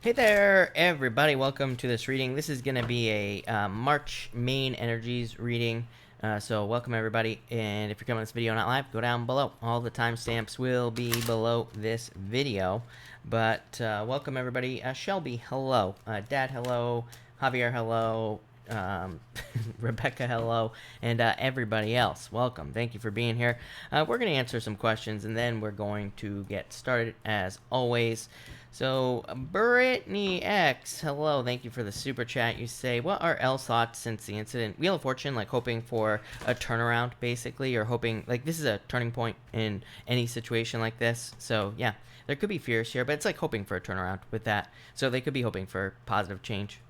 Hey there, everybody. Welcome to this reading. This is going to be a March main energies reading. So welcome, everybody. And if you're coming to this video not live, go down below. All the timestamps will be below this video. But welcome, everybody. Shelby, hello. Dad, hello. Javier, hello. Rebecca, hello. And everybody else, welcome. Thank you for being here. We're going to answer some questions, and then we're going to get started as always. So, Brittany X, hello, thank you for the super chat. You say, what are L's thoughts since the incident? Wheel of Fortune, like hoping for a turnaround, basically, or hoping, like, this is a turning point in any situation like this. So, yeah, there could be fears here, but it's like hoping for a turnaround with that. So, they could be hoping for positive change.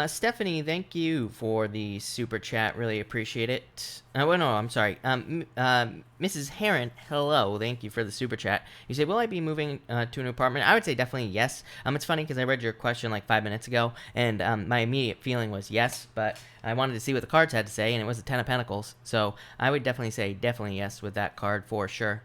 Stephanie, thank you for the super chat. Really appreciate it. Well, no, I'm sorry. Mrs. Heron, hello. Thank you for the super chat. You say, will I be moving to an apartment? I would say definitely yes. It's funny because I read your question like 5 minutes ago, and my immediate feeling was yes, but I wanted to see what the cards had to say, and it was a 10 of Pentacles. So I would definitely say definitely yes with that card for sure.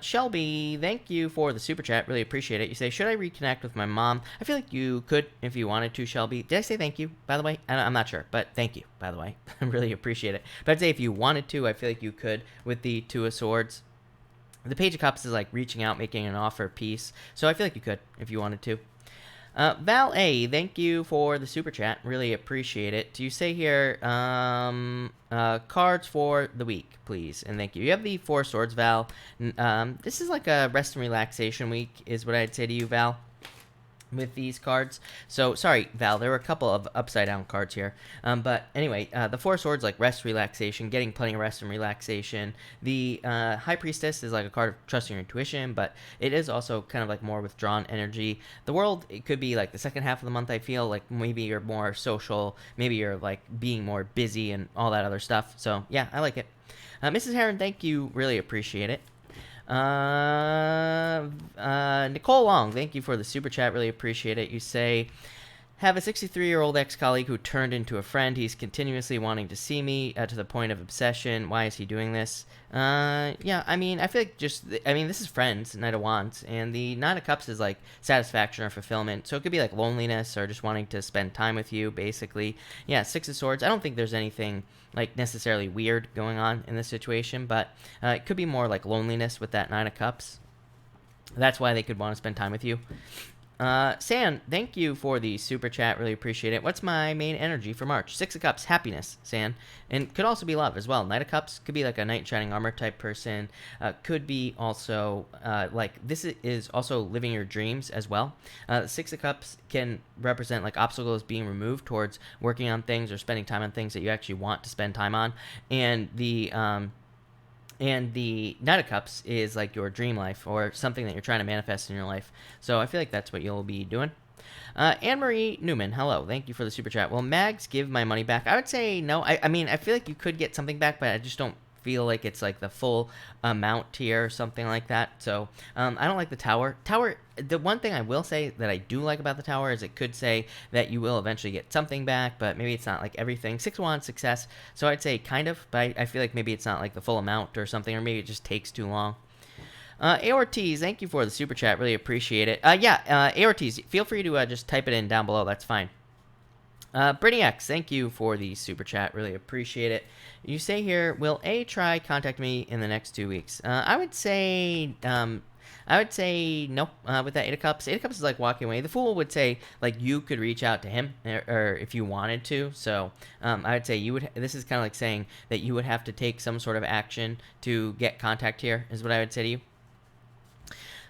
Shelby, thank you for the super chat. Really appreciate it. You say, should I reconnect with my mom? I feel like you could if you wanted to, Shelby. Did I say thank you, by the way? I'm not sure, but thank you, by the way. I really appreciate it. But I'd say if you wanted to, I feel like you could with the Two of Swords. The Page of Cups is like reaching out, making an offer of peace. So I feel like you could if you wanted to. Val A, thank you for the super chat. Really appreciate it. You say here, cards for the week, please, and thank you. You have the Four Swords, Val. This is like a rest and relaxation week, is what I'd say to you, Val, with these cards. So sorry, Val, there were a couple of upside down cards here, but anyway, the Four Swords, like rest, relaxation, getting plenty of rest and relaxation. The High Priestess is like a card of trusting your intuition, but it is also kind of like more withdrawn energy. The World, it could be like the second half of the month. I feel like maybe you're more social, maybe you're like being more busy and all that other stuff. So yeah, I like it. Mrs. Heron, thank you, really appreciate it. Nicole Long, thank you for the super chat. Really appreciate it. You say, have a 63-year-old ex-colleague who turned into a friend. He's continuously wanting to see me to the point of obsession. Why is he doing this? Yeah, I mean, I feel like this is Friends, Knight of Wands, and the Knight of Cups is like satisfaction or fulfillment. So it could be like loneliness or just wanting to spend time with you, basically. Yeah, Six of Swords. I don't think there's anything like necessarily weird going on in this situation, but it could be more like loneliness with that Nine of Cups. That's why they could want to spend time with you. San, thank you for the super chat. Really appreciate it. What's my main energy for March? Six of Cups, happiness, San. And could also be love as well. Knight of Cups could be like a knight in shining armor type person. Could be also like this is also living your dreams as well. Six of Cups can represent like obstacles being removed towards working on things or spending time on things that you actually want to spend time on. And the Knight of Cups is like your dream life or something that you're trying to manifest in your life. So I feel like that's what you'll be doing. Anne-Marie Newman, hello. Thank you for the super chat. Will Mags give my money back? I would say no. I mean, I feel like you could get something back, but I just don't feel like it's like the full amount here or something like that. So I don't like the Tower. The one thing I will say that I do like about the Tower is it could say that you will eventually get something back, but maybe it's not like everything. 6 of Wands, success. So I'd say kind of, but I feel like maybe it's not like the full amount or something, or maybe it just takes too long. AORTs, thank you for the super chat. Really appreciate it. Yeah, AORTs, feel free to just type it in down below. That's fine. Brittany X, thank you for the super chat. Really appreciate it. You say here, will A try contact me in the next 2 weeks? I would say no. With that Eight of Cups. Eight of Cups is like walking away. The Fool would say like you could reach out to him or if you wanted to. So I would say you would. This is kind of like saying that you would have to take some sort of action to get contact here. Is what I would say to you.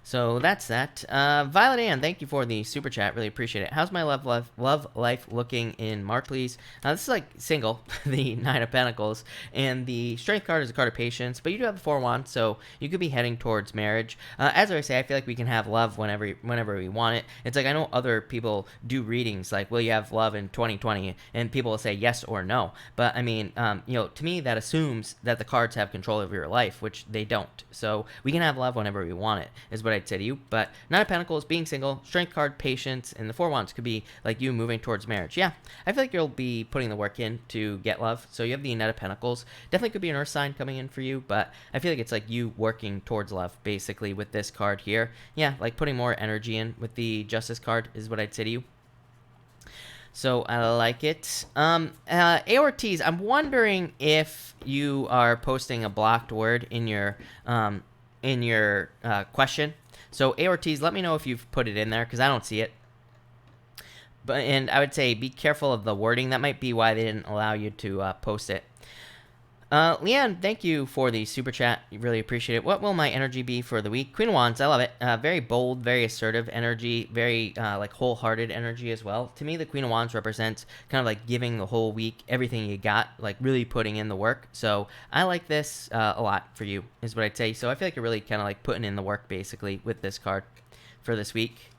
So that's that. Violet Ann, thank you for the super chat. Really appreciate it. How's my love life looking in March, please? This is like single, the Nine of Pentacles, and the Strength card is a card of patience, but you do have the Four of Wands, so you could be heading towards marriage. As I say, I feel like we can have love whenever we want it. It's like I know other people do readings like, will you have love in 2020? And people will say yes or no. But I mean, to me that assumes that the cards have control over your life, which they don't. So we can have love whenever we want it, is what I'd say to you. But Nine of Pentacles, being single, Strength card, patience, and the Four of Wands could be like you moving towards marriage. Yeah, I feel like you'll be putting the work in to get love. So you have the Knight of Pentacles. Definitely could be an Earth sign coming in for you, but I feel like it's like you working towards love, basically, with this card here. Yeah, like putting more energy in with the Justice card is what I'd say to you. So I like it. AORTs, I'm wondering if you are posting a blocked word in your question. So AORTs, let me know if you've put it in there because I don't see it. And I would say be careful of the wording. That might be why they didn't allow you to post it. Leanne, thank you for the super chat. Really appreciate it. What will my energy be for the week? Queen of Wands, I love it. Very bold, very assertive energy, very like wholehearted energy as well. To me, the Queen of Wands represents kind of like giving the whole week everything you got, like really putting in the work. So I like this a lot for you, is what I'd say. So I feel like you're really kind of like putting in the work basically with this card for this week.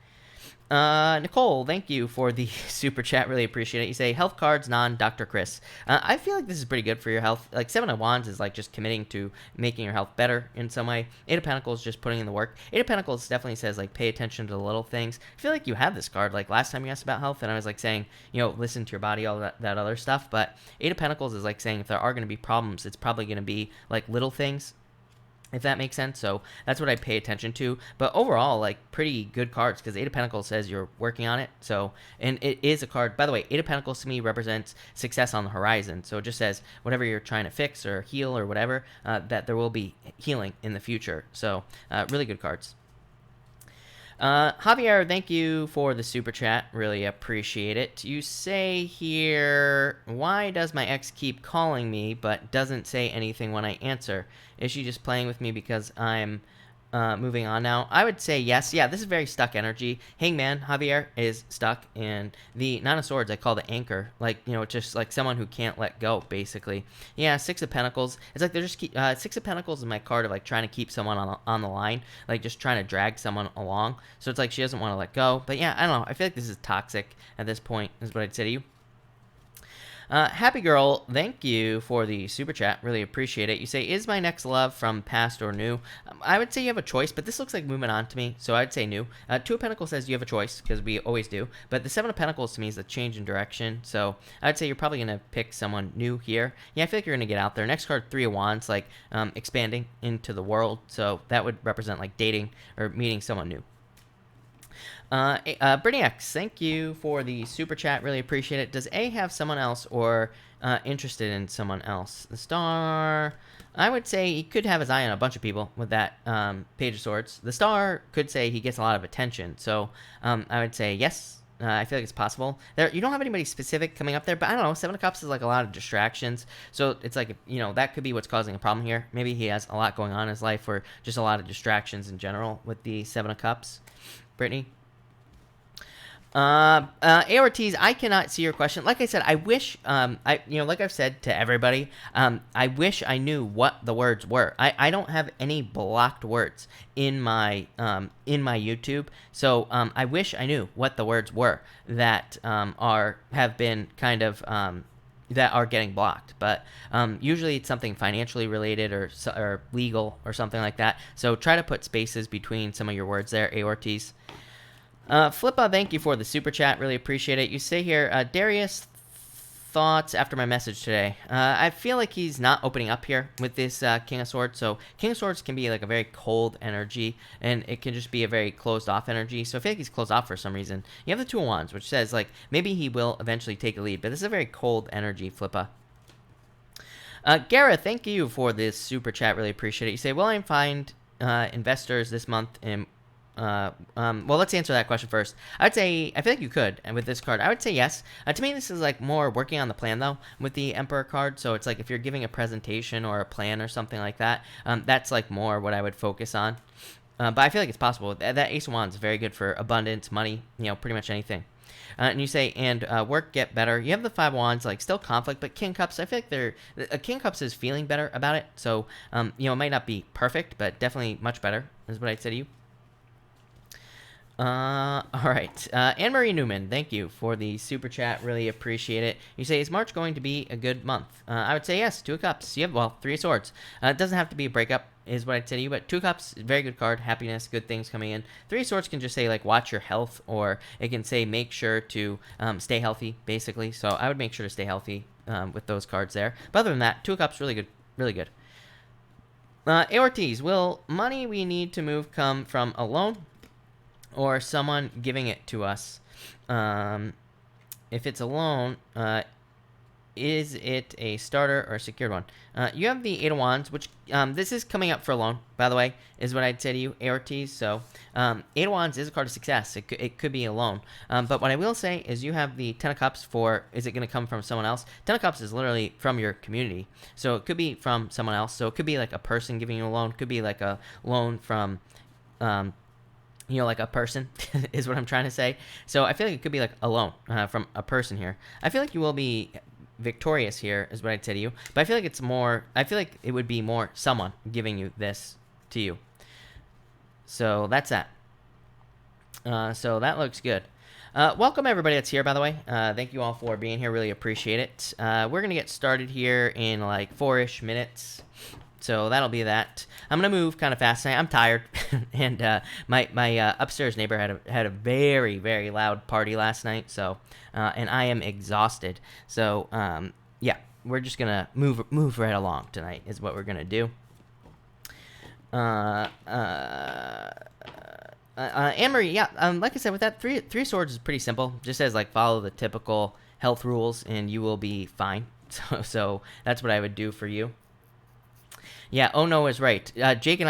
Nicole, thank you for the super chat. Really appreciate it. You say health cards, Dr. Chris. I feel like this is pretty good for your health. Like Seven of Wands is like just committing to making your health better in some way. Eight of Pentacles, just putting in the work. Eight of Pentacles definitely says like pay attention to the little things. I feel like you have this card like last time you asked about health, and I was like saying, you know, listen to your body, all that other stuff. But Eight of Pentacles is like saying if there are going to be problems, it's probably going to be like little things, if that makes sense. So that's what I pay attention to. But overall, like pretty good cards because Eight of Pentacles says you're working on it. So, and it is a card, by the way, Eight of Pentacles to me represents success on the horizon. So it just says whatever you're trying to fix or heal or whatever, that there will be healing in the future. So really good cards. Javier, thank you for the super chat. Really appreciate it. You say here, why does my ex keep calling me but doesn't say anything when I answer? Is she just playing with me because I'm moving on now? I would say yes. Yeah, this is very stuck energy. Hangman, Javier, is stuck. And the Nine of Swords, I call the anchor. Like, you know, just like someone who can't let go, basically. Yeah, Six of Pentacles. It's like they're just Six of Pentacles is my card of like trying to keep someone on the line. Like just trying to drag someone along. So it's like she doesn't want to let go. But yeah, I don't know. I feel like this is toxic at this point, is what I'd say to you. Happy Girl, thank you for the super chat. Really appreciate it. You say, is my next love from past or new? I would say you have a choice, but this looks like moving on to me, so I'd say new. Two of Pentacles says you have a choice, because we always do. But the Seven of Pentacles to me is a change in direction, so I'd say you're probably going to pick someone new here. Yeah, I feel like you're going to get out there. Next card, Three of Wands, like expanding into the world, so that would represent like dating or meeting someone new. Brittany X, thank you for the super chat. Really appreciate it. Does A have someone else or interested in someone else? The Star, I would say he could have his eye on a bunch of people with that Page of Swords. The Star could say he gets a lot of attention. So I would say yes. I feel like it's possible. You don't have anybody specific coming up there, but I don't know. Seven of Cups is like a lot of distractions. So it's like, you know, that could be what's causing a problem here. Maybe he has a lot going on in his life or just a lot of distractions in general with the Seven of Cups. Brittany? AORTs, I cannot see your question. Like I said, I wish, like I've said to everybody, I wish I knew what the words were. I don't have any blocked words in my YouTube. So, I wish I knew what the words were that, have been kind of, that are getting blocked. But, usually it's something financially related or legal or something like that. So try to put spaces between some of your words there, AORTs. Flippa, thank you for the super chat. Really appreciate it. You say here, Darius, thoughts after my message today. I feel like he's not opening up here with this King of Swords. So King of Swords can be like a very cold energy, and it can just be a very closed off energy. So I feel like he's closed off for some reason. You have the Two of Wands, which says like maybe he will eventually take a lead, but this is a very cold energy, Flippa. Gareth, thank you for this super chat. Really appreciate it. You say, will I find investors this month in well, let's answer that question first. I would say, I feel like you could, and with this card, I would say yes. To me, this is like more working on the plan, though, with the Emperor card. So it's like if you're giving a presentation or a plan or something like that, that's like more what I would focus on. But I feel like it's possible. That Ace of Wands is very good for abundance, money, you know, pretty much anything. And you say, and work get better. You have the Five of Wands, like still conflict, but King Cups, I feel like King Cups is feeling better about it. So, you know, it might not be perfect, but definitely much better, is what I'd say to you. All right. Anne-Marie Newman, thank you for the super chat. Really appreciate it. You say, is March going to be a good month? I would say yes. Two of Cups. You have, well, Three of Swords. It doesn't have to be a breakup. is what I'd say to you. But 2 Cups, very good card. Happiness, good things coming in. 3 of Swords can just say, like, watch your health, or it can say make sure to stay healthy, basically. So I would make sure to stay healthy with those cards there. But other than that, 2 Cups, really good. Really good. ARTs, will money we need to move come from a loan or someone giving it to us? If it's a loan, is it a starter or a secured one? You have the 8 of Wands, which this is coming up for a loan, by the way, is what I'd say to you, ARTs. So 8 of Wands is a card of success. It could be a loan. But what I will say is you have the 10 of Cups for, is it going to come from someone else? 10 of Cups is literally from your community. So it could be from someone else. So it could be like a person giving you a loan. It could be like a loan from, you know, like a person is what I'm trying to say. So I feel like it could be like a loan from a person here. I feel like you will be victorious here, is what I'd say to you. But I feel like it's more, I feel like it would be more someone giving you this to you. So that's that. So that looks good. Welcome everybody that's here, by the way. Thank you all for being here. Really appreciate it. We're going to get started here in like 4-ish minutes. So that'll be that. I'm gonna move kind of fast tonight. I'm tired, and my upstairs neighbor had a very, very loud party last night. So and I am exhausted. So yeah, we're just gonna move right along tonight is what we're gonna do. Anne-Marie, yeah, like I said, with that three swords is pretty simple. Just says like follow the typical health rules and you will be fine. So that's what I would do for you. Yeah, oh no is right. Jake and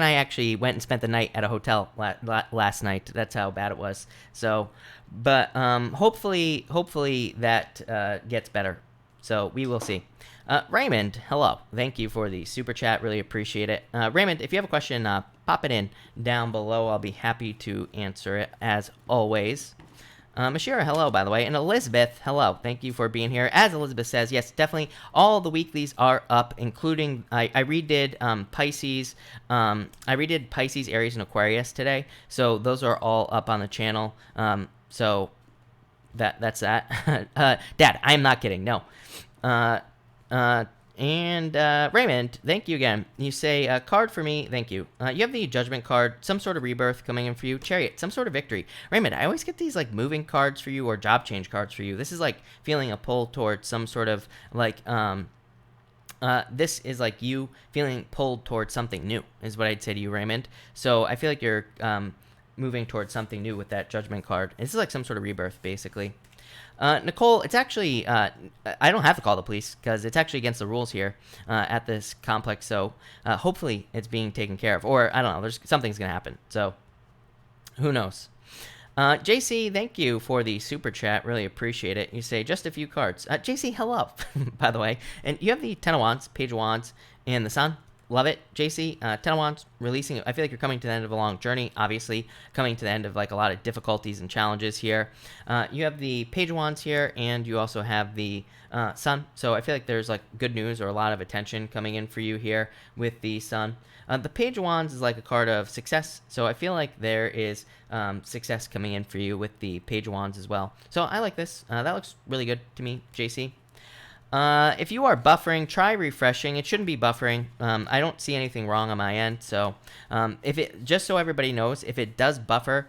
I actually went and spent the night at a hotel last night. That's how bad it was. So, but hopefully that gets better. So we will see. Raymond, hello. Thank you for the super chat. Really appreciate it. Raymond, if you have a question, pop it in down below. I'll be happy to answer it as always. Mashira, hello, by the way. And Elizabeth, hello. Thank you for being here. As Elizabeth says, yes, definitely all the weeklies are up, including I redid Pisces. I redid Pisces, Aries, and Aquarius today. So those are all up on the channel. So that's that. Dad, I am not kidding. No. And Raymond, thank you again. You say, card for me, thank you. You have the Judgment card, some sort of rebirth coming in for you. Chariot, some sort of victory. Raymond, I always get these like moving cards for you or job change cards for you. This is like feeling a pull towards some sort of like, this is like you feeling pulled towards something new is what I'd say to you, Raymond. So I feel like you're moving towards something new with that Judgment card. This is like some sort of rebirth, basically. Nicole, it's actually, I don't have to call the police because it's actually against the rules here at this complex. So hopefully it's being taken care of. Or, I don't know, something's going to happen. So who knows? JC, thank you for the super chat. Really appreciate it. You say just a few cards. JC, hello, by the way. And you have the 10 of Wands, Page of Wands, and the Sun. Love it, JC. 10 of Wands, releasing. I feel like you're coming to the end of a long journey. Obviously, coming to the end of like a lot of difficulties and challenges here. You have the Page of Wands here, and you also have the Sun. So I feel like there's like good news or a lot of attention coming in for you here with the Sun. The Page of Wands is like a card of success. So I feel like there is success coming in for you with the Page of Wands as well. So I like this. That looks really good to me, JC. If you are buffering, try refreshing. It shouldn't be buffering. I don't see anything wrong on my end. So if it, just so everybody knows, if it does buffer,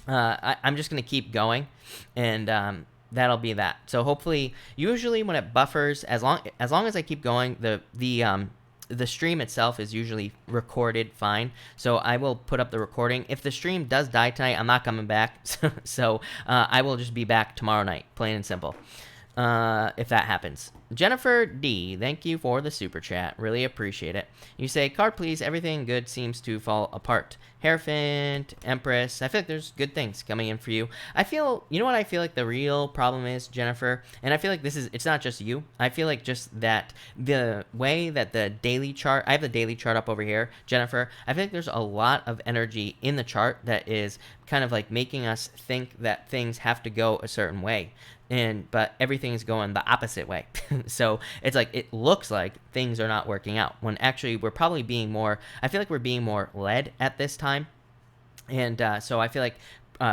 I'm just going to keep going, and that'll be that. So hopefully, usually when it buffers, as long as I keep going, the stream itself is usually recorded fine. So I will put up the recording. If the stream does die tonight, I'm not coming back. So I will just be back tomorrow night, plain and simple. If that happens. Jennifer D, thank you for the super chat. Really appreciate it. You say, card please, everything good seems to fall apart. Hierophant, Empress, I feel like there's good things coming in for you. I feel, you know what I feel like the real problem is, Jennifer? And I feel like it's not just you. I feel like just that the way that the daily chart, I have the daily chart up over here, Jennifer. I feel like there's a lot of energy in the chart that is kind of like making us think that things have to go a certain way. But everything's going the opposite way. So it's like it looks like things are not working out when actually we're probably being more, I feel like we're being more led at this time. And so I feel like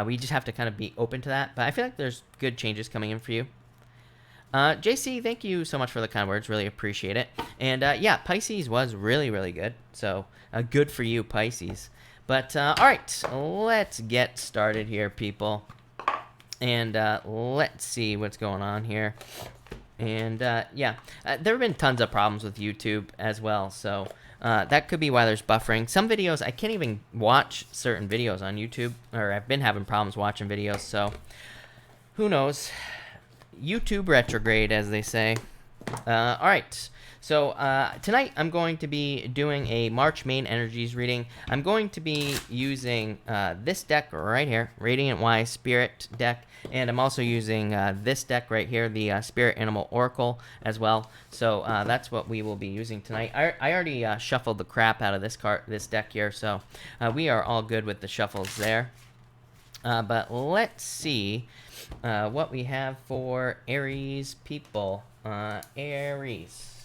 we just have to kind of be open to that. But I feel like there's good changes coming in for you. JC, thank you so much for the kind words. Really appreciate it. And yeah, Pisces was really, really good. So good for you, Pisces. But all right, let's get started here, people. And let's see what's going on here. And yeah, there have been tons of problems with YouTube as well. So that could be why there's buffering. Some videos, I can't even watch certain videos on YouTube, or I've been having problems watching videos. So who knows? YouTube retrograde, as they say. All right. So tonight I'm going to be doing a March main energies reading. I'm going to be using this deck right here, Radiant Y Spirit deck, and I'm also using this deck right here, the Spirit Animal Oracle as well. So that's what we will be using tonight. I already shuffled the crap out of this deck here, so we are all good with the shuffles there. But let's see what we have for Aries people. Aries.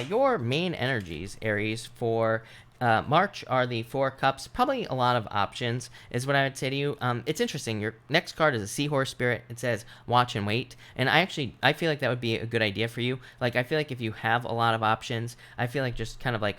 Your main energies, Aries, for March are the Four Cups. Probably a lot of options is what I would say to you. It's interesting. Your next card is a Seahorse Spirit. It says watch and wait. And I feel like that would be a good idea for you. Like, I feel like if you have a lot of options, I feel like just kind of like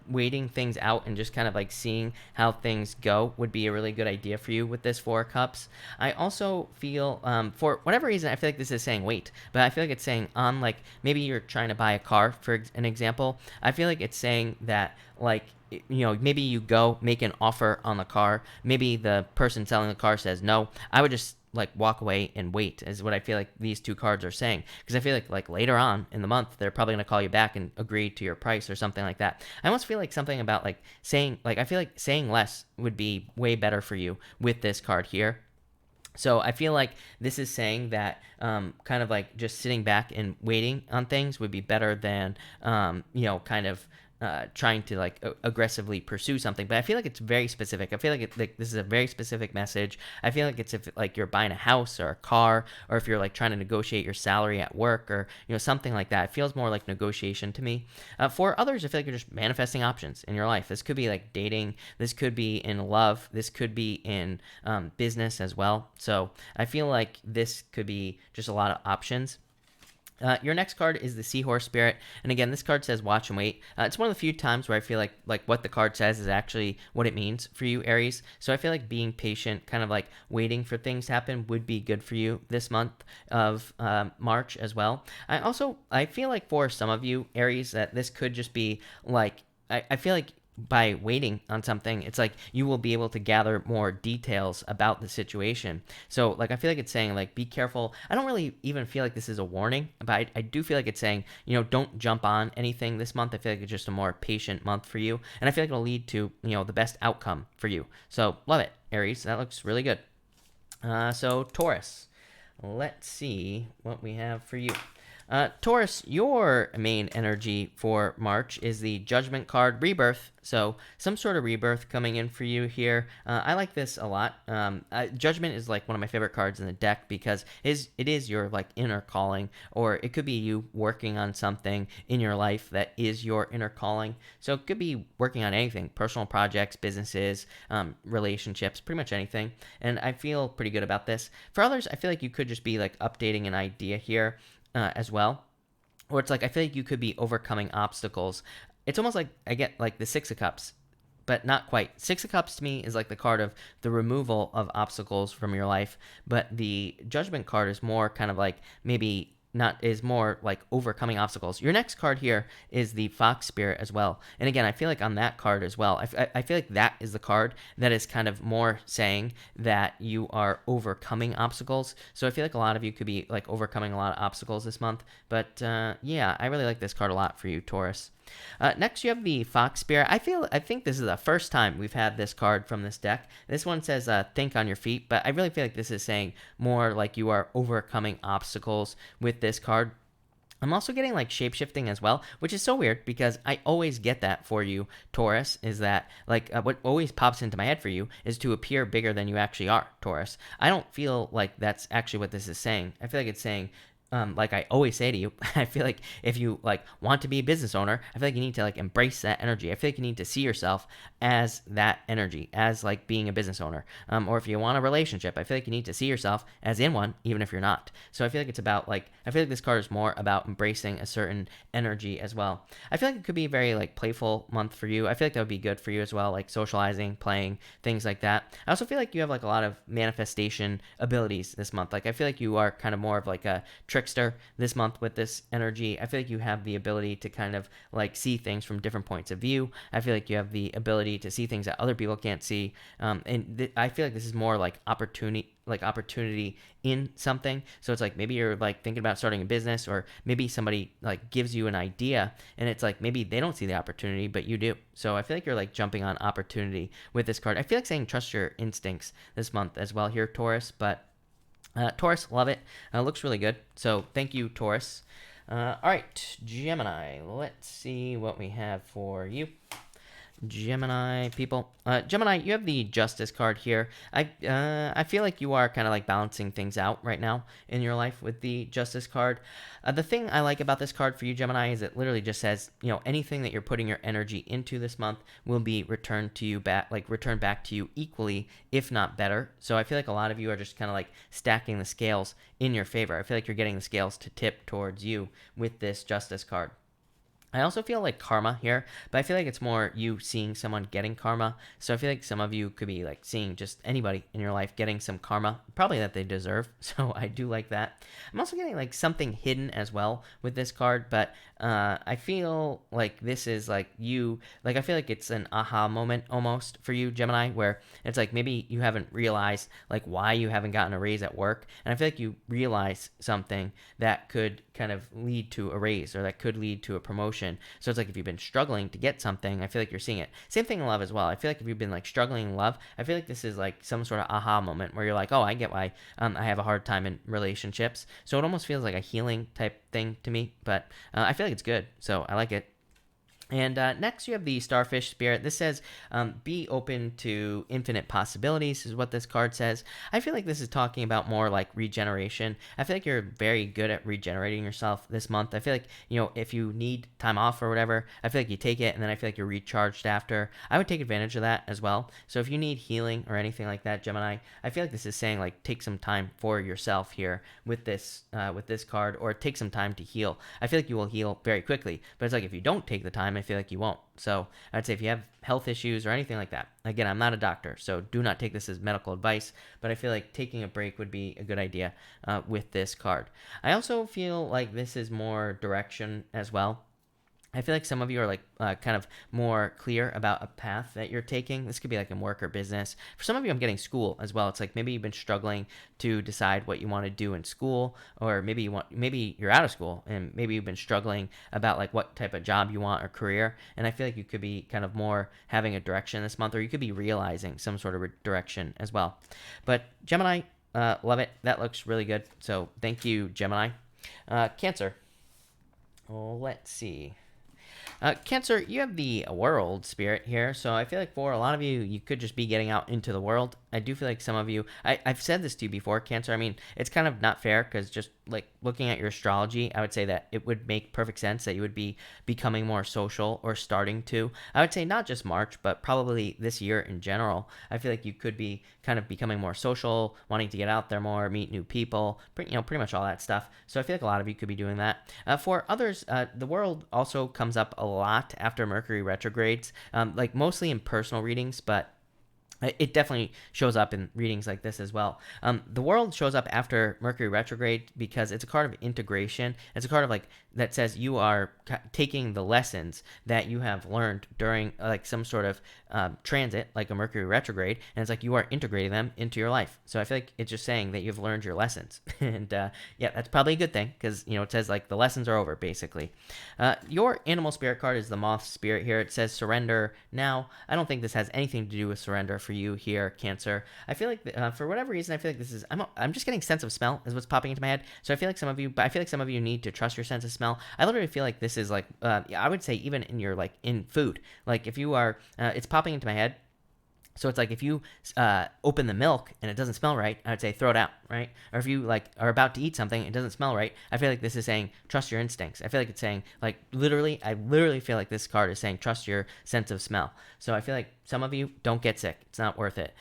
waiting things out and just kind of like seeing how things go would be a really good idea for you with this Four Cups. I also feel, for whatever reason, I feel like this is saying wait. But I feel like it's saying on, like, maybe you're trying to buy a car, for an example. I feel like it's saying that, like, you know, maybe you go make an offer on the car. Maybe the person selling the car says no. I would just like walk away and wait, is what I feel like these two cards are saying. Because I feel like later on in the month, they're probably going to call you back and agree to your price or something like that. I almost feel like something about like saying, like, I feel like saying less would be way better for you with this card here. So I feel like this is saying that kind of like just sitting back and waiting on things would be better than, you know, kind of trying to like aggressively pursue something. But I feel like it's very specific. I feel like this is a very specific message. I feel like it's if like you're buying a house or a car, or if you're like trying to negotiate your salary at work, or, you know, something like that. It feels more like negotiation to me. For others, I feel like you're just manifesting options in your life. This could be like dating. This could be in love. This could be in business as well. So I feel like this could be just a lot of options. Your next card is the Seahorse Spirit, and again, this card says watch and wait. It's one of the few times where I feel like what the card says is actually what it means for you, Aries. So I feel like being patient, kind of like waiting for things to happen, would be good for you this month of March as well. I feel like for some of you, Aries, that this could just be like, I feel like by waiting on something, it's like you will be able to gather more details about the situation. So like, I feel like it's saying like, be careful. I don't really even feel like this is a warning, but I do feel like it's saying, you know, don't jump on anything this month. I feel like it's just a more patient month for you, and I feel like it'll lead to, you know, the best outcome for you. So love it, Aries. That looks really good. So Taurus, let's see what we have for you. Taurus, your main energy for March is the Judgment card, Rebirth. So some sort of rebirth coming in for you here. I like this a lot. Judgment is like one of my favorite cards in the deck because it is your like inner calling, or it could be you working on something in your life that is your inner calling. So it could be working on anything, personal projects, businesses, relationships, pretty much anything. And I feel pretty good about this. For others, I feel like you could just be like updating an idea here. As well, or it's like I feel like you could be overcoming obstacles. It's almost like I get like the Six of Cups, but not quite. Six of Cups to me is like the card of the removal of obstacles from your life, but the Judgment card is more kind of like maybe not, is more like overcoming obstacles. Your next card here is the Fox Spirit as well. And again, I feel like on that card as well, I feel like that is the card that is kind of more saying that you are overcoming obstacles. So I feel like a lot of you could be like overcoming a lot of obstacles this month. But yeah, I really like this card a lot for you, Taurus. Next, you have the Fox Spirit. I think this is the first time we've had this card from this deck. This one says think on your feet, but I really feel like this is saying more like you are overcoming obstacles with this card. I'm also getting like shapeshifting as well, which is so weird because I always get that for you, Taurus, is that like what always pops into my head for you is to appear bigger than you actually are, Taurus. I don't feel like that's actually what this is saying. I feel like it's saying like I always say to you, I feel like if you like want to be a business owner, I feel like you need to like embrace that energy. I feel like you need to see yourself as that energy, as like being a business owner. Or if you want a relationship, I feel like you need to see yourself as in one, even if you're not. So I feel like it's about like, I feel like this card is more about embracing a certain energy as well. I feel like it could be a very like playful month for you. I feel like that would be good for you as well, like socializing, playing, things like that. I also feel like you have like a lot of manifestation abilities this month. Like I feel like you are kind of more of like a trickster this month with this energy. I feel like you have the ability to kind of like see things from different points of view. I feel like you have the ability to see things that other people can't see. I feel like this is more like opportunity in something. So it's like maybe you're like thinking about starting a business, or maybe somebody like gives you an idea and it's like maybe they don't see the opportunity but you do. So I feel like you're like jumping on opportunity with this card. I feel like saying trust your instincts this month as well here, Taurus. But Taurus, love it. Looks really good. So thank you, Taurus. All right, Gemini. Let's see what we have for you. Gemini people. Gemini, you have the Justice card here. I feel like you are kind of like balancing things out right now in your life with the Justice card. The thing I like about this card for you, Gemini, is it literally just says, you know, anything that you're putting your energy into this month will be returned to you back, like returned back to you equally, if not better. So I feel like a lot of you are just kind of like stacking the scales in your favor. I feel like you're getting the scales to tip towards you with this Justice card. I also feel like karma here, but I feel like it's more you seeing someone getting karma. So I feel like some of you could be like seeing just anybody in your life getting some karma, probably that they deserve. So I do like that. I'm also getting like something hidden as well with this card, but I feel like this is like you, like I feel like it's an aha moment almost for you, Gemini, where it's like maybe you haven't realized like why you haven't gotten a raise at work. And I feel like you realize something that could kind of lead to a raise, or that could lead to a promotion. So it's like if you've been struggling to get something, I feel like you're seeing it. Same thing in love as well. I feel like if you've been like struggling in love, I feel like this is like some sort of aha moment where you're like, oh, I get why I have a hard time in relationships. So it almost feels like a healing type thing to me, but I feel like it's good. So I like it. And next, you have the Starfish Spirit. This says, be open to infinite possibilities, is what this card says. I feel like this is talking about more like regeneration. I feel like you're very good at regenerating yourself this month. I feel like, you know, if you need time off or whatever, I feel like you take it, and then I feel like you're recharged after. I would take advantage of that as well. So if you need healing or anything like that, Gemini, I feel like this is saying like take some time for yourself here with this card, or take some time to heal. I feel like you will heal very quickly, but it's like if you don't take the time, I feel like you won't. So I'd say if you have health issues or anything like that, again, I'm not a doctor, so do not take this as medical advice, but I feel like taking a break would be a good idea with this card. I also feel like this is more direction as well. I feel like some of you are like kind of more clear about a path that you're taking. This could be like in work or business. For some of you, I'm getting school as well. It's like maybe you've been struggling to decide what you want to do in school, or maybe you're out of school and maybe you've been struggling about like what type of job you want or career. And I feel like you could be kind of more having a direction this month, or you could be realizing some sort of direction as well. But Gemini, love it. That looks really good. So thank you, Gemini. Cancer. Well, let's see. Cancer, you have the world spirit here, so I feel like for a lot of you, you could just be getting out into the world. I do feel like some of you, I've said this to you before, Cancer. I mean, it's kind of not fair because just like looking at your astrology, I would say that it would make perfect sense that you would be becoming more social, or starting to. I would say not just March, but probably this year in general. I feel like you could be kind of becoming more social, wanting to get out there more, meet new people, pretty much all that stuff. So I feel like a lot of you could be doing that. For others, the world also comes up a lot after Mercury retrogrades, like mostly in personal readings, but it definitely shows up in readings like this as well. The world shows up after Mercury retrograde because it's a card of integration. It's a card of like that says you are taking the lessons that you have learned during like some sort of transit, like a Mercury retrograde, and it's like you are integrating them into your life. So I feel like it's just saying that you've learned your lessons, and yeah, that's probably a good thing because it says like the lessons are over basically. Your animal spirit card is the moth spirit here. It says surrender now. I don't think this has anything to do with surrender for you here, Cancer. I feel like for whatever reason, I feel like this is I'm just getting sense of smell is what's popping into my head. So I feel like some of you need to trust your sense of smell. I literally feel like this is like I would say even in your like in food, like if you are it's popping into my head So it's like if you open the milk and it doesn't smell right, I would say throw it out, right? Or if you like are about to eat something, it doesn't smell right. I feel like this is saying trust your instincts. I feel like it's saying like literally, I literally feel like this card is saying trust your sense of smell. So I feel like some of you don't get sick. It's not worth it.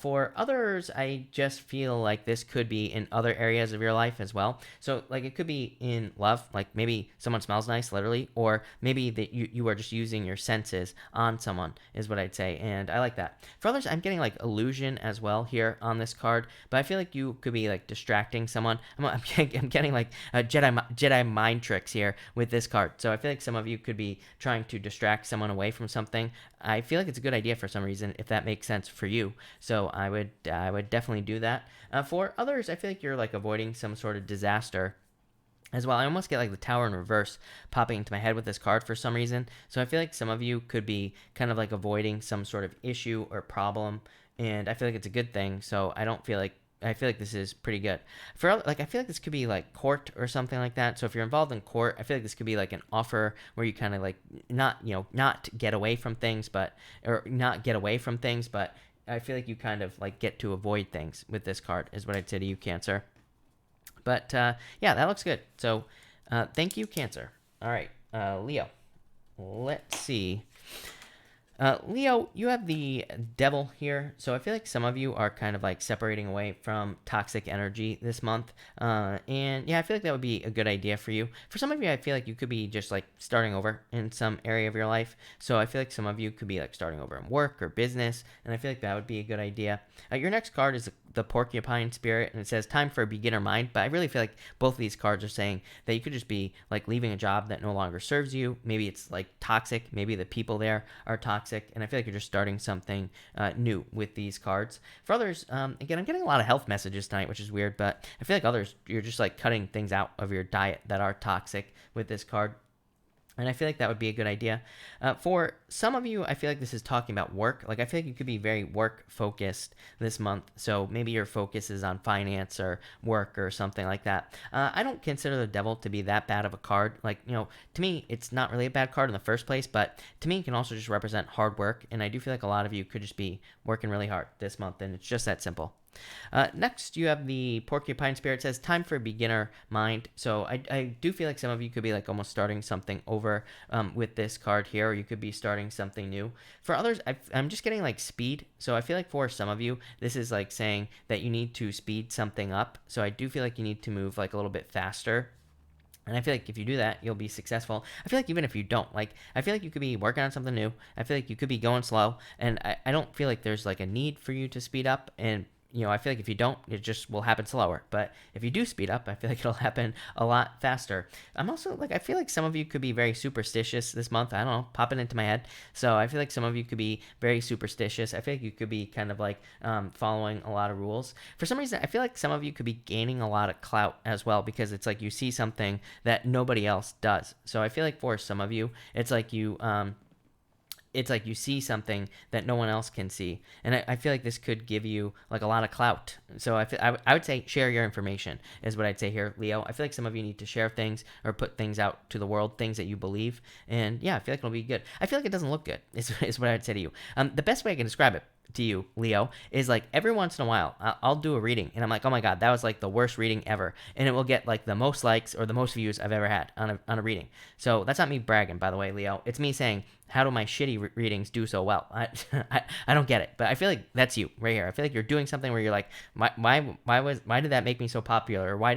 For others, I just feel like this could be in other areas of your life as well. So like it could be in love, like maybe someone smells nice, literally, or maybe that you are just using your senses on someone is what I'd say, and I like that. For others, I'm getting like illusion as well here on this card, but I feel like you could be like distracting someone. I'm getting like Jedi mind tricks here with this card. So I feel like some of you could be trying to distract someone away from something. I feel like it's a good idea for some reason if that makes sense for you. So I would definitely do that. For others, I feel like you're like avoiding some sort of disaster as well. I almost get like the Tower in reverse popping into my head with this card for some reason. So I feel like some of you could be kind of like avoiding some sort of issue or problem, and I feel like it's a good thing. So I feel like this is pretty good. For like, I feel like this could be like court or something like that. So if you're involved in court, I feel like this could be like an offer where you kind of like not get away from things, but I feel like you kind of like get to avoid things with this card is what I'd say to you, Cancer. But yeah, that looks good. So thank you, Cancer. All right, Leo. Let's see. Leo, you have the devil here. So I feel like some of you are kind of like separating away from toxic energy this month. And yeah, I feel like that would be a good idea for you. For some of you, I feel like you could be just like starting over in some area of your life. So I feel like some of you could be like starting over in work or business. And I feel like that would be a good idea. Your next card is the porcupine spirit, and it says time for a beginner mind. But I really feel like both of these cards are saying that you could just be like leaving a job that no longer serves you. Maybe it's like toxic. Maybe the people there are toxic, and I feel like you're just starting something new with these cards. For others, again, I'm getting a lot of health messages tonight, which is weird, but I feel like others, you're just like cutting things out of your diet that are toxic with this card. And I feel like that would be a good idea. For some of you, I feel like this is talking about work. Like, I feel like you could be very work focused this month. So maybe your focus is on finance or work or something like that. I don't consider the devil to be that bad of a card. Like, to me, it's not really a bad card in the first place, but to me, it can also just represent hard work. And I do feel like a lot of you could just be working really hard this month, and it's just that simple. Next, you have the porcupine spirit. It says time for a beginner mind. So I do feel like some of you could be like almost starting something over with this card here, or you could be starting something new. For others, I'm just getting like speed. So I feel like for some of you, this is like saying that you need to speed something up. So I do feel like you need to move like a little bit faster. And I feel like if you do that, you'll be successful. I feel like even if you don't, like, I feel like you could be working on something new. I feel like you could be going slow. And I don't feel like there's like a need for you to speed up. And I feel like if you don't, it just will happen slower. But if you do speed up, I feel like it'll happen a lot faster. I'm also like, I feel like some of you could be very superstitious this month. I don't know, popping into my head. So I feel like some of you could be very superstitious. I feel like you could be kind of like following a lot of rules. For some reason, I feel like some of you could be gaining a lot of clout as well, because it's like you see something that nobody else does. So I feel like for some of you, it's like you see something that no one else can see. And I feel like this could give you like a lot of clout. So I would say share your information is what I'd say here, Leo. I feel like some of you need to share things or put things out to the world, things that you believe. And yeah, I feel like it'll be good. I feel like it doesn't look good is what I would say to you. The best way I can describe it to you, Leo, is like every once in a while I'll do a reading and I'm like, oh my god, that was like the worst reading ever, and it will get like the most likes or the most views I've ever had on a reading. So that's not me bragging, by the way, Leo. It's me saying, how do my shitty readings do so well? I don't get it, but I feel like that's you right here. I feel like you're doing something where you're like, why did that make me so popular, or why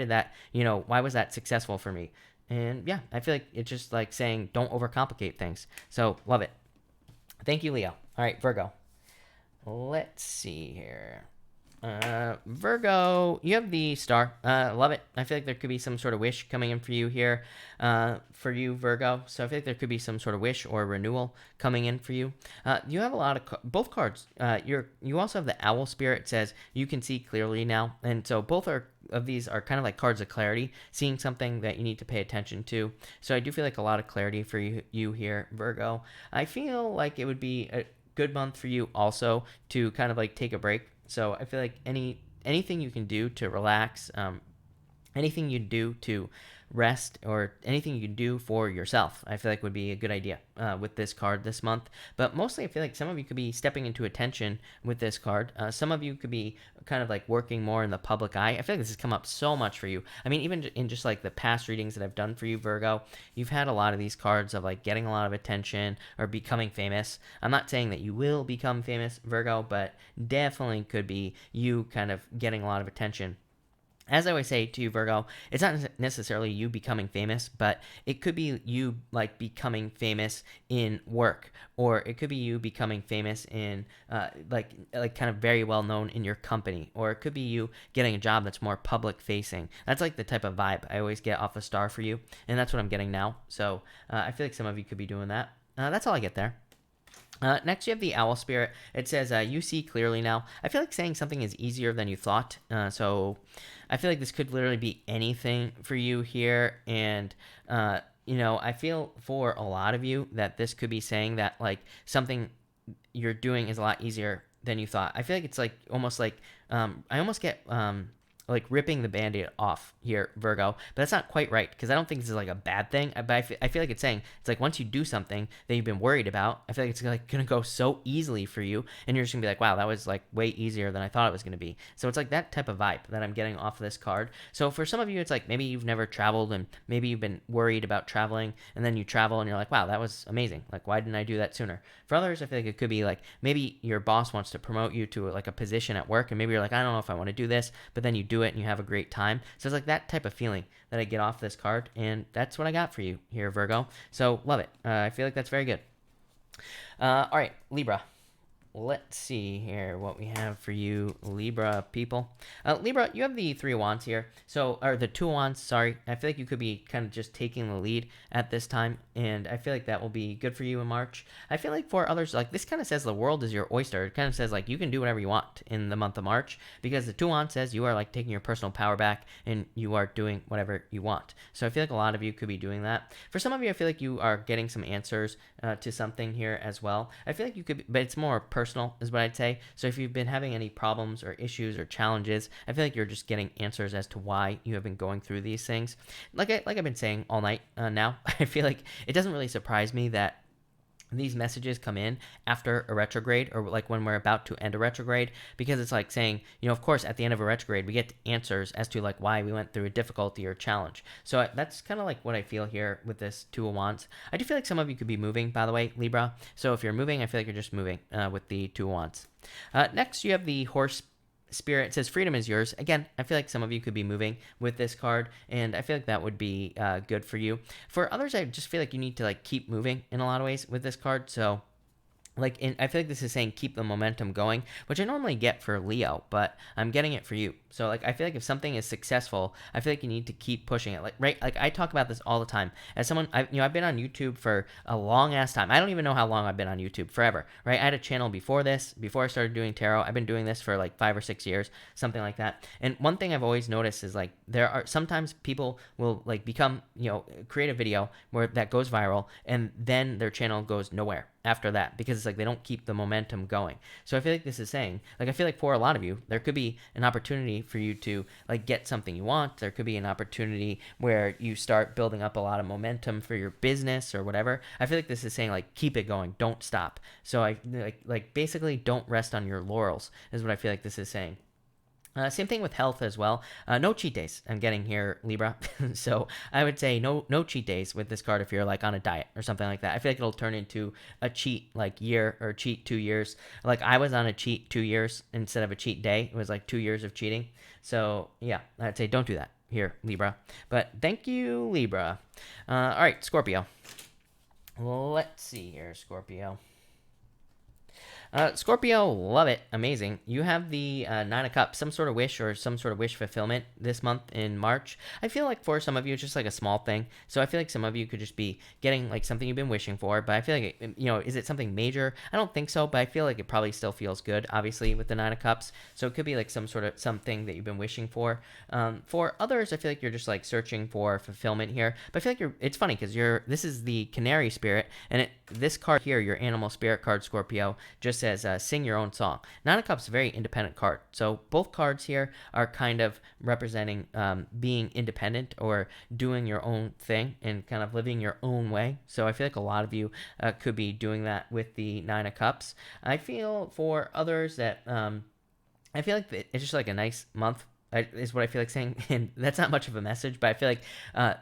was that successful for me? And yeah, I feel like it's just like saying don't overcomplicate things. So love it. Thank you, Leo. All right, Virgo. Let's see here. Virgo, you have the star. Love it. I feel like there could be some sort of wish coming in for you here, for you, Virgo. So I feel like there could be some sort of wish or renewal coming in for you. You have a lot of both cards. You also have the owl spirit. It says you can see clearly now, and so both of these are kind of like cards of clarity, seeing something that you need to pay attention to. So I do feel like a lot of clarity for you here, Virgo. I feel like it would be a good month for you also to kind of like take a break. So I feel like anything you can do to relax, anything you do to rest or anything you do for yourself, I feel like would be a good idea with this card this month. But mostly I feel like some of you could be stepping into attention with this card. Some of you could be kind of like working more in the public eye. I feel like this has come up so much for you. I mean, even in just like the past readings that I've done for you, Virgo, you've had a lot of these cards of like getting a lot of attention or becoming famous. I'm not saying that you will become famous, Virgo, but definitely could be you kind of getting a lot of attention. As I always say to you, Virgo, it's not necessarily you becoming famous, but it could be you like becoming famous in work, or it could be you becoming famous in like kind of very well known in your company, or it could be you getting a job that's more public facing. That's like the type of vibe I always get off a star for you, and that's what I'm getting now. So I feel like some of you could be doing that. That's all I get there. Next, you have the owl spirit. It says, you see clearly now. I feel like saying something is easier than you thought. So I feel like this could literally be anything for you here. And, I feel for a lot of you that this could be saying that, like, something you're doing is a lot easier than you thought. I feel like it's like almost like, I almost get, like ripping the band-aid off here, Virgo, but that's not quite right, because I don't think this is like a bad thing, but I feel like it's saying it's like once you do something that you've been worried about, I feel like it's like gonna go so easily for you, and you're just gonna be like, wow, that was like way easier than I thought it was gonna be. So it's like that type of vibe that I'm getting off of this card. So for some of you, it's like maybe you've never traveled and maybe you've been worried about traveling, and then you travel and you're like, wow, that was amazing, like why didn't I do that sooner? For others, I feel like it could be like maybe your boss wants to promote you to like a position at work, and maybe you're like, I don't know if I want to do this, but then you do it and you have a great time. So it's like that type of feeling that I get off this card, and that's what I got for you here, Virgo. So love it. I feel like that's very good. All right, Libra. Let's see here what we have for you, Libra people. Libra, you have the 3 of Wands here. So, or the 2 of Wands, sorry. I feel like you could be kind of just taking the lead at this time, and I feel like that will be good for you in March. I feel like for others, like this kind of says the world is your oyster. It kind of says like you can do whatever you want in the month of March, because the 2 of Wands says you are like taking your personal power back and you are doing whatever you want. So I feel like a lot of you could be doing that. For some of you, I feel like you are getting some answers to something here as well. I feel like you could, but it's more personal is what I'd say. So if you've been having any problems or issues or challenges, I feel like you're just getting answers as to why you have been going through these things. Like I've been saying all night now, I feel like it doesn't really surprise me that these messages come in after a retrograde, or like when we're about to end a retrograde, because it's like saying, of course, at the end of a retrograde, we get answers as to like why we went through a difficulty or challenge. So that's kind of like what I feel here with this 2 of Wands. I do feel like some of you could be moving, by the way, Libra. So if you're moving, I feel like you're just moving with the 2 of Wands. Next, you have the Horse Spirit. It says freedom is yours. Again, I feel like some of you could be moving with this card, and I feel like that would be good for you. For others, I just feel like you need to like keep moving in a lot of ways with this card. So I feel like this is saying keep the momentum going, which I normally get for Leo, but I'm getting it for you. So like I feel like if something is successful, I feel like you need to keep pushing it. Like I talk about this all the time. As someone, I've been on YouTube for a long ass time. I don't even know how long I've been on YouTube, forever, right? I had a channel before this, before I started doing tarot. I've been doing this for like 5 or 6 years, something like that. And one thing I've always noticed is like there are sometimes people will like become, create a video where that goes viral, and then their channel goes nowhere after that, because it's like they don't keep the momentum going. So I feel like this is saying, like, I feel like for a lot of you, there could be an opportunity for you to like get something you want. There could be an opportunity where you start building up a lot of momentum for your business or whatever. I feel like this is saying like keep it going, don't stop. So I like basically don't rest on your laurels is what I feel like this is saying. Same thing with health as well. No cheat days I'm getting here, Libra. So I would say no cheat days with this card if you're like on a diet or something like that. I feel like it'll turn into a cheat like year or cheat 2 years. Like I was on a cheat 2 years instead of a cheat day. It was like 2 years of cheating. So yeah, I'd say don't do that here, Libra. But thank you, Libra. All right, Scorpio. Let's see here, Scorpio. Scorpio, love it. Amazing. You have the 9 of Cups, some sort of wish or some sort of wish fulfillment this month in March. I feel like for some of you, it's just like a small thing. So I feel like some of you could just be getting like something you've been wishing for, but I feel like, is it something major? I don't think so, but I feel like it probably still feels good, obviously, with the 9 of Cups. So it could be like some sort of something that you've been wishing for. For others, I feel like you're just like searching for fulfillment here, but I feel like it's funny because this is the Canary spirit, and this card here, your animal spirit card, Scorpio, just says sing your own song. Nine of Cups is a very independent card. So both cards here are kind of representing being independent or doing your own thing and kind of living your own way. So I feel like a lot of you could be doing that with the Nine of Cups. I feel for others that I feel like it's just like a nice month is what I feel like saying, and that's not much of a message, but I feel like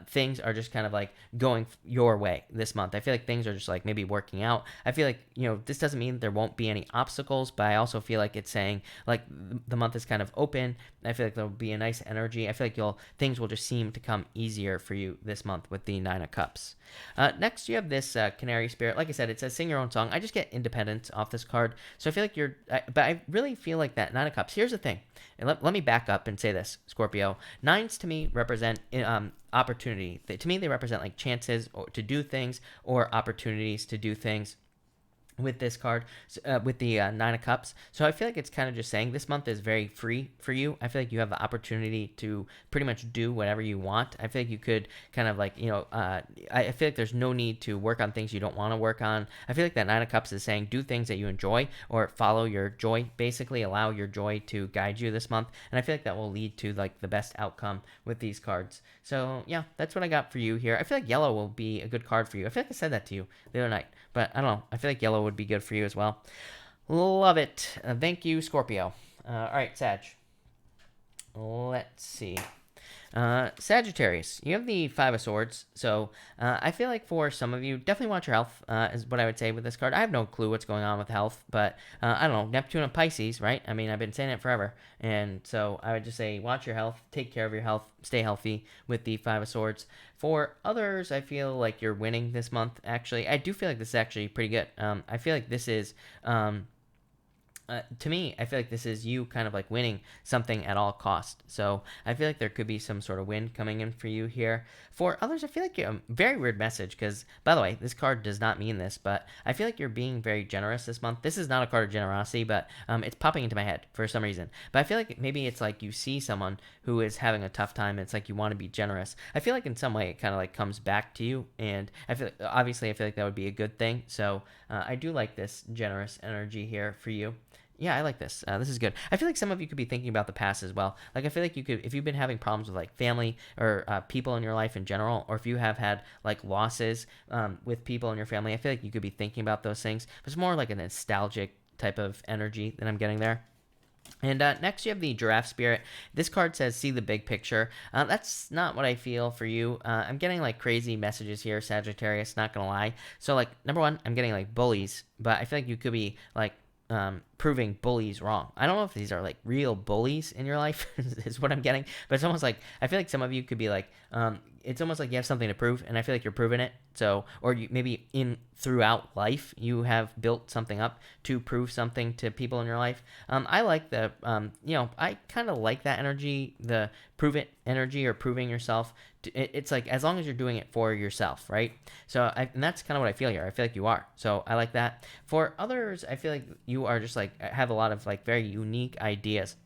things are just kind of like going your way this month. I feel like things are just like maybe working out. I feel like, you know, this doesn't mean there won't be any obstacles, but I also feel like it's saying like the month is kind of open. I feel like there'll be a nice energy. I feel like things will just seem to come easier for you this month with the Nine of Cups. Next, you have this Canary Spirit. Like I said, it says sing your own song. I just get independence off this card, so I feel like but I really feel like that Nine of Cups. Here's the thing, and let me back up and say this, Scorpio. Nines to me represent opportunity. To me, they represent like chances to do things or opportunities to do things with this card, with the Nine of Cups. So I feel like it's kind of just saying this month is very free for you. I feel like you have the opportunity to pretty much do whatever you want. I feel like you could kind of like, you know, I feel like there's no need to work on things you don't want to work on. I feel like that Nine of Cups is saying do things that you enjoy or follow your joy, basically allow your joy to guide you this month. And I feel like that will lead to like the best outcome with these cards. So yeah, that's what I got for you here. I feel like yellow will be a good card for you. I feel like I said that to you the other night, but I don't know. I feel like yellow would be good for you as well. Love it. Thank you, Scorpio. All right, Sag. Let's see. Sagittarius, you have the Five of Swords, so I feel like for some of you, definitely watch your health, is what I would say with this card. I have no clue what's going on with health, but I don't know, Neptune and Pisces, right? I mean, I've been saying it forever, and so I would just say watch your health, take care of your health, stay healthy with the Five of Swords. For others, I feel like you're winning this month, actually. I do feel like this is actually pretty good. I feel like this is... to me, I feel like this is you kind of like winning something at all cost. So I feel like there could be some sort of win coming in for you here. For others, I feel like you're a very weird message because, by the way, this card does not mean this, but I feel like you're being very generous this month. This is not a card of generosity, but it's popping into my head for some reason. But I feel like maybe it's like you see someone who is having a tough time and it's like you want to be generous. I feel like in some way it kind of like comes back to you, and I feel like, obviously I feel like that would be a good thing. So I do like this generous energy here for you. Yeah, I like this. This is good. I feel like some of you could be thinking about the past as well. Like, I feel like you could, if you've been having problems with like family or people in your life in general, or if you have had like losses with people in your family, I feel like you could be thinking about those things. But it's more like a nostalgic type of energy that I'm getting there. And next you have the Giraffe Spirit. This card says see the big picture. That's not what I feel for you. I'm getting like crazy messages here, Sagittarius, not gonna lie. So like, number one, I'm getting like bullies, but I feel like you could be like proving bullies wrong. I don't know if these are like real bullies in your life is what I'm getting, but it's almost like I feel like some of you could be like it's almost like you have something to prove, and I feel like you're proving it. So, or you maybe throughout life you have built something up to prove something to people in your life. I like the I kind of like that energy, the prove it energy or proving yourself. It's like as long as you're doing it for yourself, right? So and that's kind of what I feel here. I feel like you are. So I like that. For others, I feel like you are just like have a lot of like very unique ideas.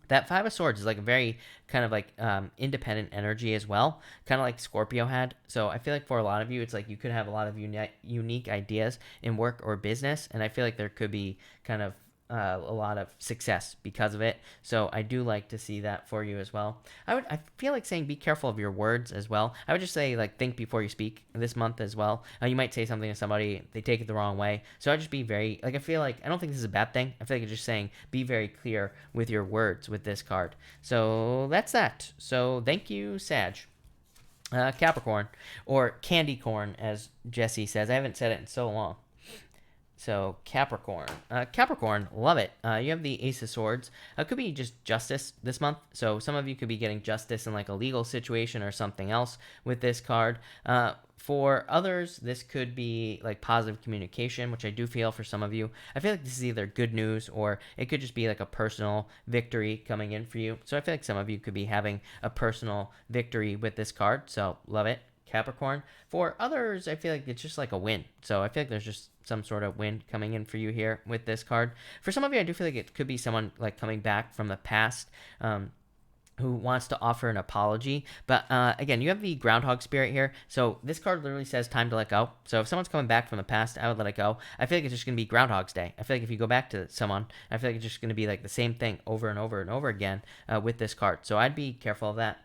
That Five of Swords is like a very kind of like independent energy as well, kind of like Scorpio had. So I feel like for a lot of you, it's like you could have a lot of unique ideas in work or business, and I feel like there could be kind of a lot of success because of it. So I do like to see that for you as well. I feel like saying be careful of your words as well. I would just say like think before you speak this month as well. You might say something to somebody, they take it the wrong way. So I just be very like I feel like I don't think this is a bad thing. I feel like it's just saying be very clear with your words with this card. So that's that. So thank you, Sag. Capricorn, or candy corn as Jesse says. I haven't said it in so long. So Capricorn, love it. You have the Ace of Swords. It could be just justice this month. So some of you could be getting justice in like a legal situation or something else with this card. For others, this could be like positive communication, which I do feel for some of you. I feel like this is either good news or it could just be like a personal victory coming in for you. So I feel like some of you could be having a personal victory with this card. So love it. Capricorn. For others, I feel like it's just like a win. So I feel like there's just some sort of win coming in for you here with this card. For some of you, I do feel like it could be someone like coming back from the past. who wants to offer an apology. But again, you have the groundhog spirit here. So this card literally says time to let go. So if someone's coming back from the past, I would let it go. I feel like it's just going to be Groundhog's Day. I feel like if you go back to someone, I feel like it's just going to be like the same thing over and over and over again with this card. So I'd be careful of that.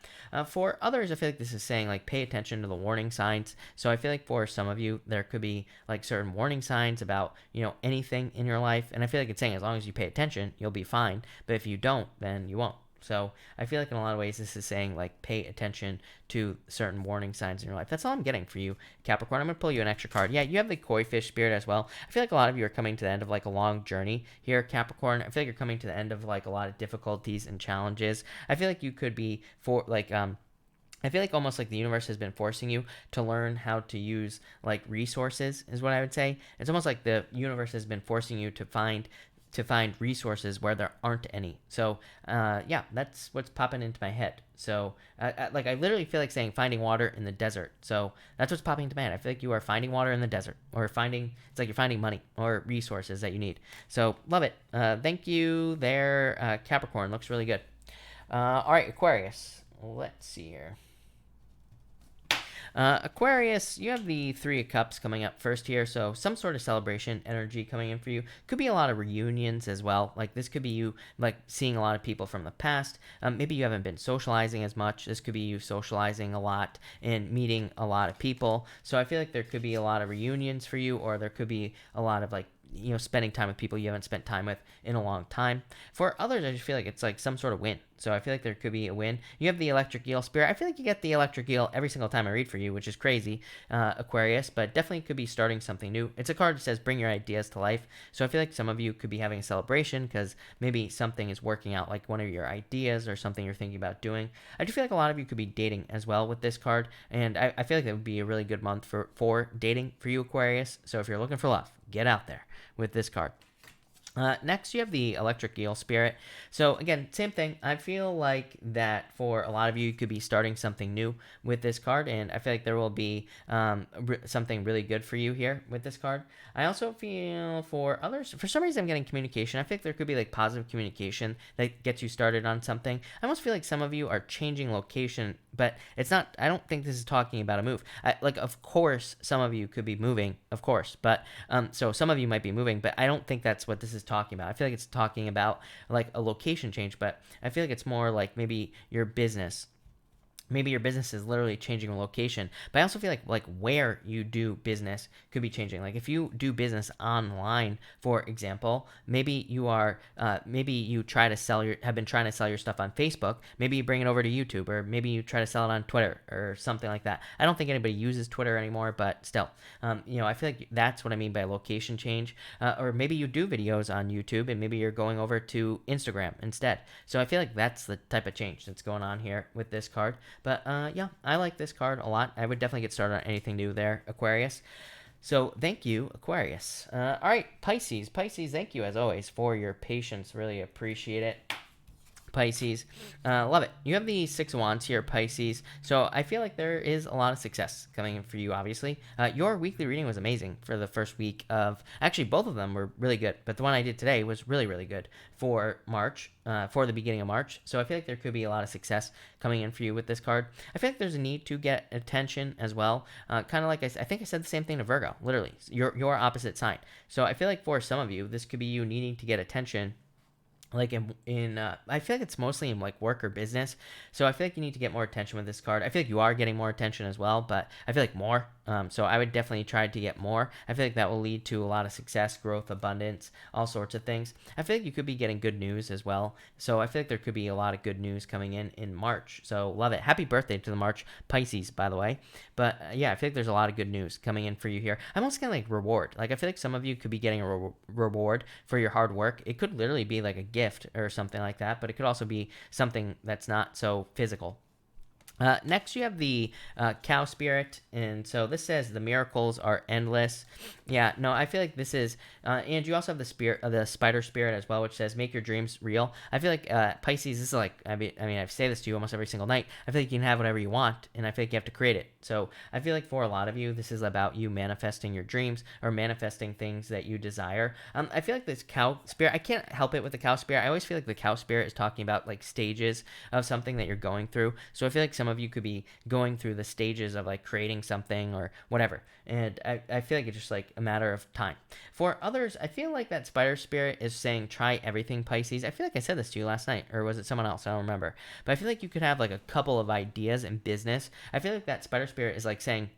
For others, I feel like this is saying like pay attention to the warning signs. So I feel like for some of you, there could be like certain warning signs about, anything in your life. And I feel like it's saying as long as you pay attention, you'll be fine. But if you don't, then you won't. So I feel like in a lot of ways this is saying like pay attention to certain warning signs in your life. That's all I'm getting for you, Capricorn. I'm going to pull you an extra card. Yeah, you have the koi fish spirit as well. I feel like a lot of you are coming to the end of like a long journey here, Capricorn. I feel like you're coming to the end of like a lot of difficulties and challenges. I feel like you could be I feel like almost like the universe has been forcing you to learn how to use like resources is what I would say. It's almost like the universe has been forcing you to find resources where there aren't any. So yeah, that's what's popping into my head. So I literally feel like saying finding water in the desert. So that's what's popping into my head. I feel like you are finding water in the desert, or it's like you're finding money or resources that you need. So love it. Thank you there, Capricorn. Looks really good. All right, Aquarius. Let's see here. Aquarius, you have the Three of Cups coming up first here, so some sort of celebration energy coming in for you. Could be a lot of reunions as well. Like this could be you like seeing a lot of people from the past. Maybe you haven't been socializing as much. This could be you socializing a lot and meeting a lot of people. So I feel like there could be a lot of reunions for you, or there could be a lot of like spending time with people you haven't spent time with in a long time. For others, I just feel like it's like some sort of win. So I feel like there could be a win. You have the electric eel spirit. I feel like you get the electric eel every single time I read for you, which is crazy, Aquarius, but definitely could be starting something new. It's a card that says bring your ideas to life. So I feel like some of you could be having a celebration because maybe something is working out, like one of your ideas or something you're thinking about doing. I do feel like a lot of you could be dating as well with this card, and I feel like that would be a really good month for dating for you, Aquarius. So if you're looking for love, get out there with this card. Next, you have the electric eel spirit. So again, same thing. I feel like that for a lot of you, you could be starting something new with this card, and I feel like there will be something really good for you here with this card. I also feel for others, for some reason I'm getting communication. I feel like there could be like positive communication that gets you started on something. I almost feel like some of you are changing location, but it's not, I don't think this is talking about a move. Like, of course, some of you could be moving, of course, but so some of you might be moving, but I don't think that's what this is talking about. I feel like it's talking about like a location change, but I feel like it's more like maybe your business. Maybe your business is literally changing a location, but I also feel like where you do business could be changing. Like if you do business online, for example, maybe you are maybe you have been trying to sell your stuff on Facebook. Maybe you bring it over to YouTube, or maybe you try to sell it on Twitter or something like that. I don't think anybody uses Twitter anymore, but still, I feel like that's what I mean by location change. Or maybe you do videos on YouTube and maybe you're going over to Instagram instead. So I feel like that's the type of change that's going on here with this card. But yeah, I like this card a lot. I would definitely get started on anything new there, Aquarius. So thank you, Aquarius. All right, Pisces. Pisces, thank you as always for your patience. Really appreciate it. Pisces, love it. You have the Six of Wands here, Pisces. So I feel like there is a lot of success coming in for you, obviously. Your weekly reading was amazing for the first week of, actually both of them were really good, but the one I did today was really, really good for March, for the beginning of March. So I feel like there could be a lot of success coming in for you with this card. I feel like there's a need to get attention as well. Kind of like I think I said the same thing to Virgo, literally, your opposite sign. So I feel like for some of you, this could be you needing to get attention, like I feel like it's mostly in like work or business. So I feel like you need to get more attention with this card. I feel like you are getting more attention as well, but I feel like more. So I would definitely try to get more. I feel like that will lead to a lot of success, growth, abundance, all sorts of things. I feel like you could be getting good news as well. So I feel like there could be a lot of good news coming in March. So love it. Happy birthday to the March Pisces, by the way. But yeah, I feel like there's a lot of good news coming in for you here. I'm also getting like reward. Like I feel like some of you could be getting a reward for your hard work. It could literally be like a gift or something like that, but it could also be something that's not so physical. Next, you have the cow spirit, and so this says the miracles are endless. Yeah, no, I feel like this is, and you also have the spirit, the spider spirit as well, which says make your dreams real. I feel like Pisces. This is like, I say this to you almost every single night. I feel like you can have whatever you want, and I feel like you have to create it. So I feel like for a lot of you, this is about you manifesting your dreams or manifesting things that you desire. I feel like this cow spirit. I can't help it with the cow spirit. I always feel like the cow spirit is talking about like stages of something that you're going through. So I feel like some of you could be going through the stages of like creating something or whatever, and I feel like it's just like a matter of time. For others, I feel like that spider spirit is saying try everything, Pisces. I feel like I said this to you last night, or was it someone else? I don't remember, but I feel like you could have like a couple of ideas in business. I feel like that spider spirit is like saying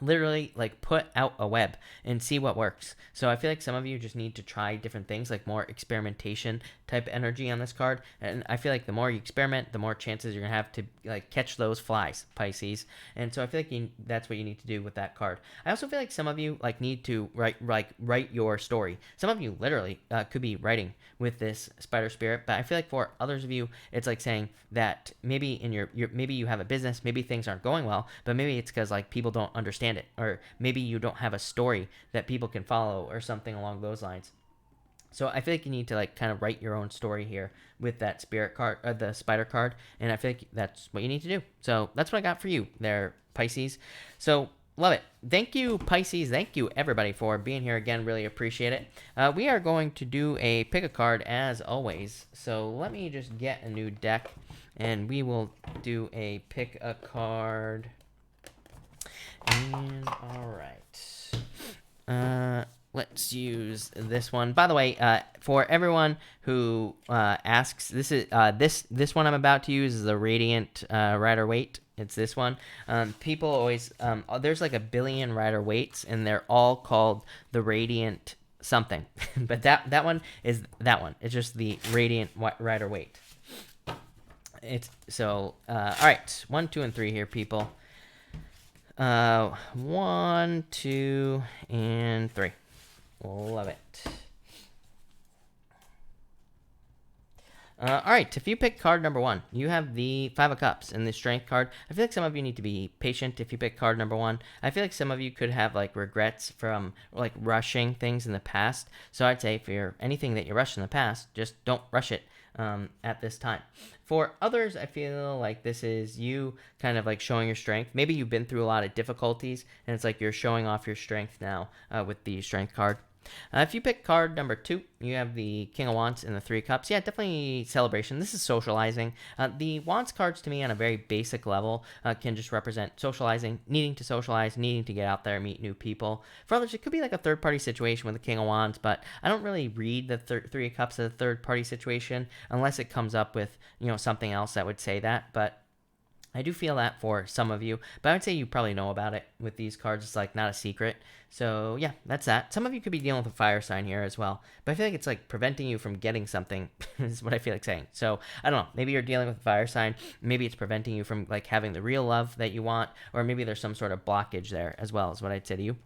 literally like put out a web and see what works. So I feel like some of you just need to try different things, like more experimentation type energy on this card, and I feel like the more you experiment, the more chances you're gonna have to like catch those flies, Pisces. And so I feel like that's what you need to do with that card. I also feel like some of you like need to write your story. Some of you literally could be writing with this spider spirit, but I feel like for others of you it's like saying that maybe in your maybe you have a business, maybe things aren't going well, but maybe it's because like people don't understand it, or maybe you don't have a story that people can follow or something along those lines. So I feel like you need to like kind of write your own story here with that spirit card, the spider card, and I feel like that's what you need to do. So that's what I got for you there, Pisces. So love it. Thank you, Pisces. Thank you, everybody, for being here again. Really appreciate it. We are going to do a pick a card as always. So let me just get a new deck, and we will do a pick a card. And all right. Let's use this one. By the way, for everyone who asks, this is this one I'm about to use is the Radiant Rider Waite. It's this one. People always there's like a billion Rider Waites, and they're all called the Radiant something. But that one is that one. It's just the Radiant Rider Waite. It's so all right. 1, 2, and 3 here, people. 1, 2, and 3. Love it. All right, if you pick card number 1, you have the 5 of Cups and the Strength card. I feel like some of you need to be patient if you pick card number 1. I feel like some of you could have like regrets from like rushing things in the past. So I'd say for anything that you rushed in the past, just don't rush it at this time. For others, I feel like this is you kind of like showing your strength. Maybe you've been through a lot of difficulties, and it's like you're showing off your strength now with the Strength card. If you pick card number 2, you have the King of Wands and the 3 Cups. Yeah, definitely celebration. This is socializing. The Wands cards, to me, on a very basic level, can just represent socializing, needing to socialize, needing to get out there, meet new people. For others, it could be like a third-party situation with the King of Wands, but I don't really read the 3 of Cups as a third-party situation unless it comes up with, something else that would say that, but I do feel that for some of you, but I would say you probably know about it with these cards. It's like not a secret. So yeah, that's that. Some of you could be dealing with a fire sign here as well, but I feel like it's like preventing you from getting something is what I feel like saying. So I don't know, maybe you're dealing with a fire sign. Maybe it's preventing you from like having the real love that you want, or maybe there's some sort of blockage there as well, is what I'd say to you.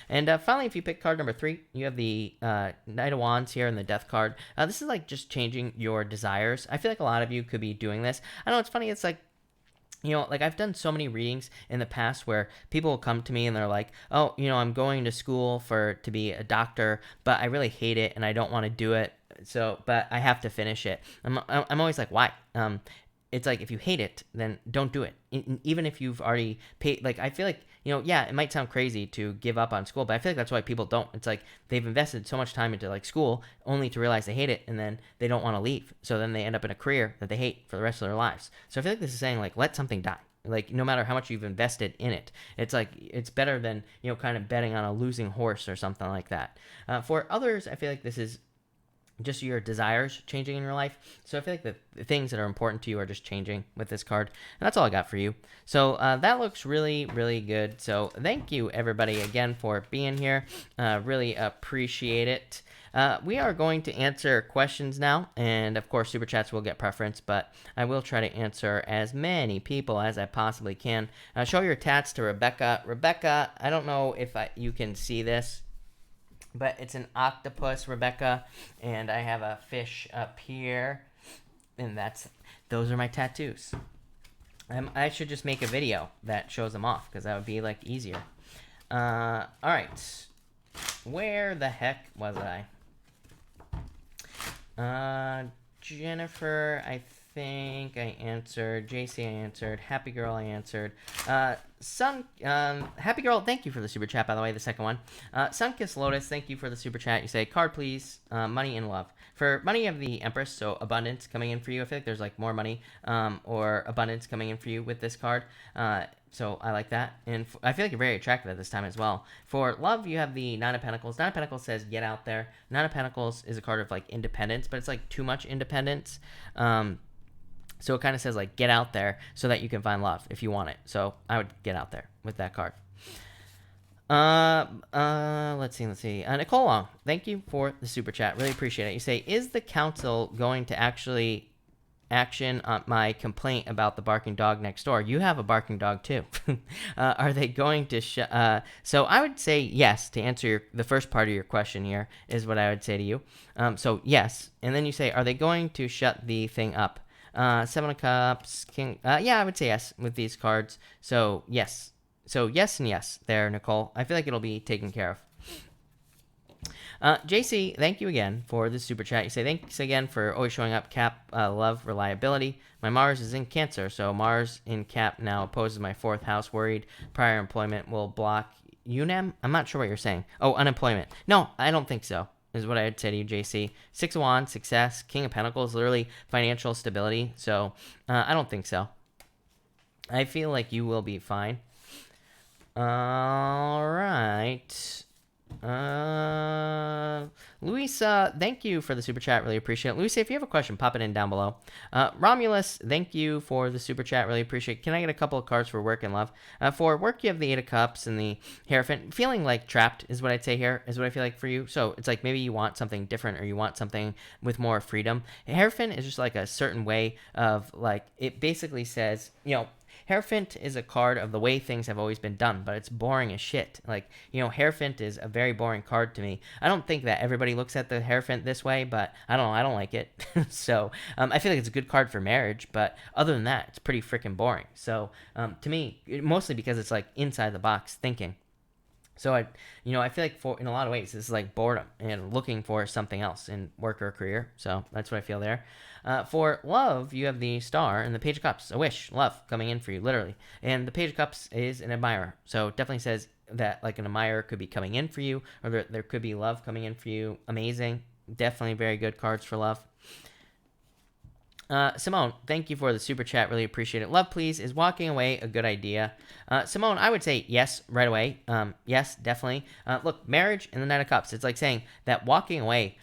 And finally, if you pick card number 3, you have the Knight of Wands here and the Death card. This is like just changing your desires. I feel like a lot of you could be doing this. I know it's funny. It's like, like I've done so many readings in the past where people will come to me and they're like, oh, I'm going to school to be a doctor, but I really hate it and I don't want to do it. So, but I have to finish it. I'm always like, why? It's like, if you hate it, then don't do it. Even if you've already paid, like, I feel like, yeah, it might sound crazy to give up on school, but I feel like that's why people don't. It's like they've invested so much time into like school only to realize they hate it, and then they don't want to leave. So then they end up in a career that they hate for the rest of their lives. So I feel like this is saying like, let something die. Like, no matter how much you've invested in it, it's like, it's better than, kind of betting on a losing horse or something like that. For others, I feel like this is just your desires changing in your life. So I feel like the things that are important to you are just changing with this card. And that's all I got for you. So that looks really, really good. So thank you, everybody, again, for being here. Really appreciate it. We are going to answer questions now. And, of course, Super Chats will get preference. But I will try to answer as many people as I possibly can. Show your tats to Rebecca. Rebecca, I don't know if you can see this, but it's an octopus, Rebecca, and I have a fish up here, and those are my tattoos. I should just make a video that shows them off, because that would be like easier. All right. Where the heck was I? Jennifer, I think I answered. JC, I answered. Happy Girl, I answered. Happy Girl, thank you for the super chat, by the way, the second one. Sunkiss Lotus, thank you for the super chat. You say, card, please. Money and love. For money, you have the Empress, so abundance coming in for you. I feel like there's like more money or abundance coming in for you with this card. So I like that. And I feel like you're very attractive at this time as well. For love, you have the Nine of Pentacles. Nine of Pentacles says get out there. Nine of Pentacles is a card of like independence, but it's like too much independence. So it kind of says like get out there so that you can find love if you want it. So I would get out there with that card. Let's see. Nicole Long, thank you for the super chat. Really appreciate it. You say, is the council going to actually action on my complaint about the barking dog next door? You have a barking dog too. Are they going to so I would say yes to answer the first part of your question here is what I would say to you. So yes. And then you say, are they going to shut the thing up? Seven of Cups, King. Yeah, I would say yes with these cards. So yes. So yes and yes there, Nicole. I feel like it'll be taken care of. JC, thank you again for the super chat. You say thanks again for always showing up. Cap, love, reliability. My Mars is in Cancer, so Mars in Cap now opposes my 4th house. Worried prior employment will block UNEM. I'm not sure what you're saying. Oh, unemployment. No, I don't think so, is what I'd say to you, JC. 6 of Wands, success. King of Pentacles, literally financial stability. So I don't think so. I feel like you will be fine. All right. Luisa, thank you for the super chat. Really appreciate it. Luisa, if you have a question, pop it in down below. Romulus, thank you for the super chat. Really appreciate it. Can I get a couple of cards for work and love? For work, you have the 8 of Cups and the Hierophant. Feeling like trapped is what I'd say here, is what I feel like for you. So it's like maybe you want something different or you want something with more freedom. Hierophant is just like a certain way of like, it basically says, you know, Hierophant is a card of the way things have always been done, but it's boring as shit. Like, you know, Hierophant is a very boring card to me. I don't think that everybody looks at the Hierophant this way, but I don't know, I don't like it. So, I feel like it's a good card for marriage, but other than that, it's pretty freaking boring. So, to me, mostly because it's like inside the box thinking. So I feel like in a lot of ways, this is like boredom and looking for something else in work or career. So that's what I feel there. For love, you have the Star and the Page of Cups, a wish, love coming in for you, literally. And the Page of Cups is an admirer. So it definitely says that like an admirer could be coming in for you, or there could be love coming in for you. Amazing. Definitely very good cards for love. Simone, thank you for the super chat. Really appreciate it. Love, please. Is walking away a good idea? Simone, I would say yes right away. Yes, definitely. Look, marriage and the Knight of Cups. It's like saying that walking away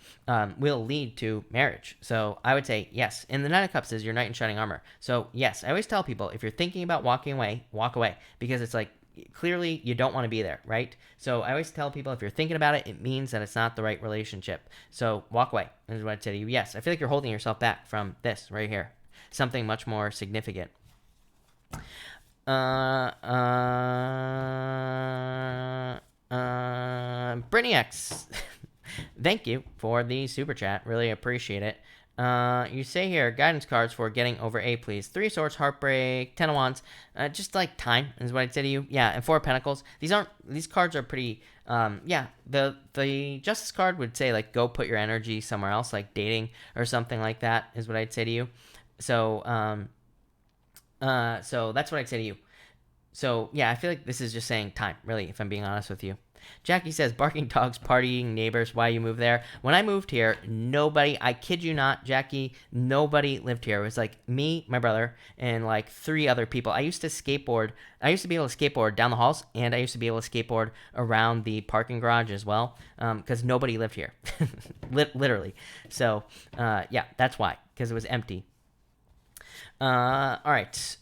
will lead to marriage. So I would say yes. And the Knight of Cups is your knight in shining armor. So yes, I always tell people if you're thinking about walking away, walk away, because it's like clearly you don't want to be there, right? So I always tell people if you're thinking about it, it means that it's not the right relationship. So walk away. Is what I'd say to you. Yes, I feel like you're holding yourself back from this right here, something much more significant. Brittany X, thank you for the super chat. Really appreciate it. You say here, guidance cards for getting over A, please. 3 of Swords, Heartbreak, 10 of Wands. Just like time is what I'd say to you. Yeah, and 4 of Pentacles. These cards are pretty, yeah. The Justice card would say like go put your energy somewhere else, like dating or something like that is what I'd say to you. So, so that's what I'd say to you. So yeah, I feel like this is just saying time, really, if I'm being honest with you. Jackie says, barking dogs, partying neighbors, why you moved there? When I moved here, nobody, I kid you not, Jackie, nobody lived here. It was like me, my brother, and like 3 other people. I used to skateboard. I used to be able to skateboard down the halls, and I used to be able to skateboard around the parking garage as well, because nobody lived here, literally. So, yeah, that's why, because it was empty. All right.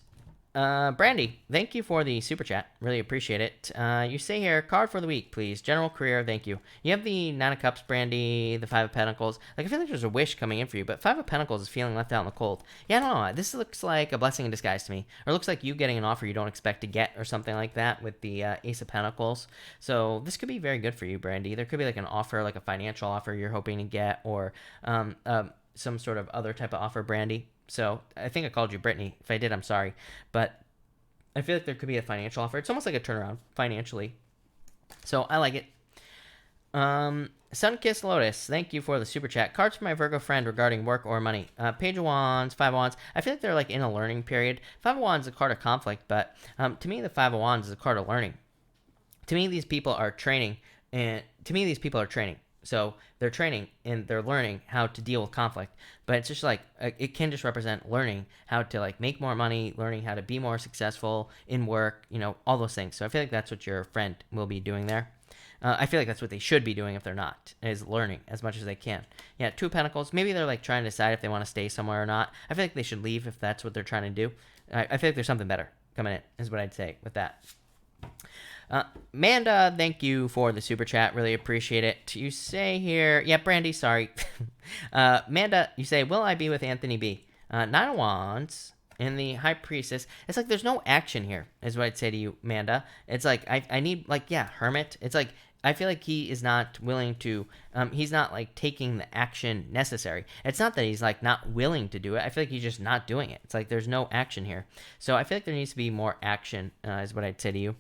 Brandy, thank you for the super chat. Really appreciate it. You say here, card for the week, please. General career, thank you. You have the 9 of Cups, Brandy, the 5 of Pentacles. Like, I feel like there's a wish coming in for you, but 5 of Pentacles is feeling left out in the cold. Yeah, I don't know. This looks like a blessing in disguise to me. Or it looks like you getting an offer you don't expect to get or something like that with the Ace of Pentacles. So this could be very good for you, Brandy. There could be like an offer, like a financial offer you're hoping to get, or some sort of other type of offer, Brandy. So I think I called you Brittany. If I did, I'm sorry. But I feel like there could be a financial offer. It's almost like a turnaround financially. So I like it. Sunkissed Lotus, thank you for the super chat. Cards for my Virgo friend regarding work or money. Page of Wands, Five of Wands. I feel like they're like in a learning period. Five of Wands is a card of conflict, but to me, the Five of Wands is a card of learning. To me, these people are training, So they're training and they're learning how to deal with conflict. But it's just like it can just represent learning how to like make more money, learning how to be more successful in work, all those things. So I feel like that's what your friend will be doing there. I feel like that's what they should be doing if they're not, is learning as much as they can. Yeah, Two of Pentacles. Maybe they're like trying to decide if they want to stay somewhere or not. I feel like they should leave if that's what they're trying to do. I feel like there's something better coming in, is what I'd say with that. Manda, thank you for the super chat. Really appreciate it. You say here, yeah, Brandy, sorry. Manda, you say, will I be with Anthony B? Nine of Wands and the High Priestess. It's like there's no action here, is what I'd say to you, Manda. It's like I need, like, yeah, Hermit. It's like I feel like he is not willing to, he's not like taking the action necessary. It's not that he's like not willing to do it. I feel like he's just not doing it. It's like there's no action here. So I feel like there needs to be more action, is what I'd say to you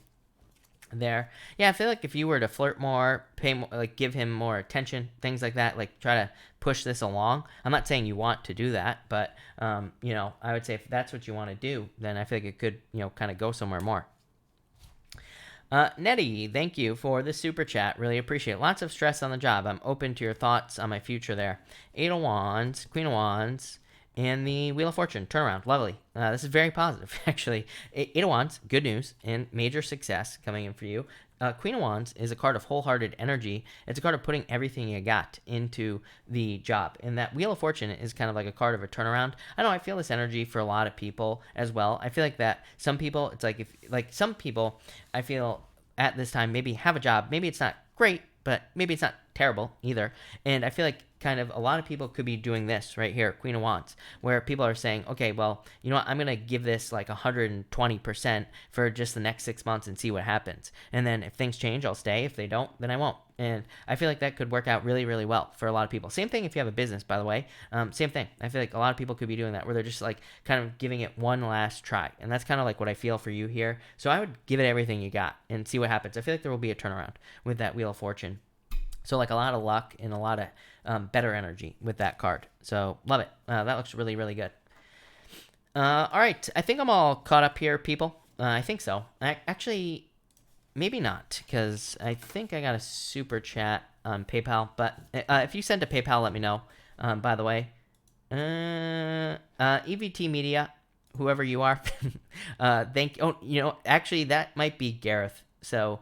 there. Yeah, I feel like if you were to flirt more, pay more, like give him more attention, things like that, like try to push this along. I'm not saying you want to do that, but, I would say if that's what you want to do, then I feel like it could, kind of go somewhere more. Nettie, thank you for the super chat. Really appreciate it. Lots of stress on the job. I'm open to your thoughts on my future there. Eight of Wands, Queen of Wands, and the Wheel of Fortune. Turnaround. Lovely. This is very positive, actually. Eight of Wands, good news, and major success coming in for you. Queen of Wands is a card of wholehearted energy. It's a card of putting everything you got into the job. And that Wheel of Fortune is kind of like a card of a turnaround. I know I feel this energy for a lot of people as well. I feel like that some people, it's like some people, I feel at this time maybe have a job. Maybe it's not great, but maybe it's not terrible either. And I feel like kind of a lot of people could be doing this right here, Queen of Wands, where people are saying, okay, well, you know what, I'm going to give this like 120% for just the next 6 months and see what happens. And then if things change, I'll stay. If they don't, then I won't. And I feel like that could work out really, really well for a lot of people. Same thing if you have a business, by the way. Same thing. I feel like a lot of people could be doing that, where they're just like kind of giving it one last try. And that's kind of like what I feel for you here. So I would give it everything you got and see what happens. I feel like there will be a turnaround with that Wheel of Fortune. So like a lot of luck and a lot of better energy with that card. So love it. That looks really, really good. All right. I think I'm all caught up here, people. I think so. Actually, maybe not, because I think I got a super chat on PayPal. But if you send to PayPal, let me know. By the way, EVT Media, whoever you are, thank you. Oh, actually, that might be Gareth. So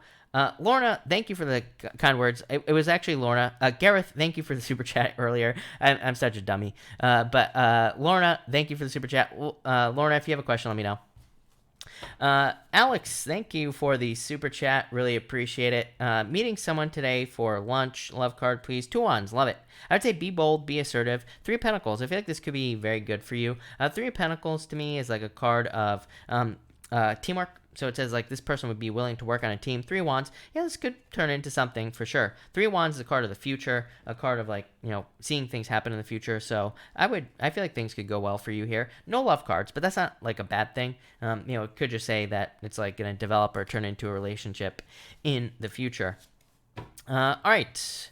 Lorna, thank you for the kind words. It was actually Lorna. Gareth, thank you for the super chat earlier. I'm such a dummy. But Lorna, thank you for the super chat. Lorna, if you have a question, let me know. Alex, thank you for the super chat. Really appreciate it. Meeting someone today for lunch. Love card, please. Two Wands. Love it. I would say be bold, be assertive. Three of Pentacles. I feel like this could be very good for you. Three of Pentacles to me is like a card of teamwork. So it says like this person would be willing to work on a team. Three of Wands, yeah, this could turn into something for sure. Three of Wands is a card of the future, a card of like, seeing things happen in the future. So I feel like things could go well for you here. No love cards, but that's not like a bad thing. It could just say that it's like going to develop or turn into a relationship in the future. All right.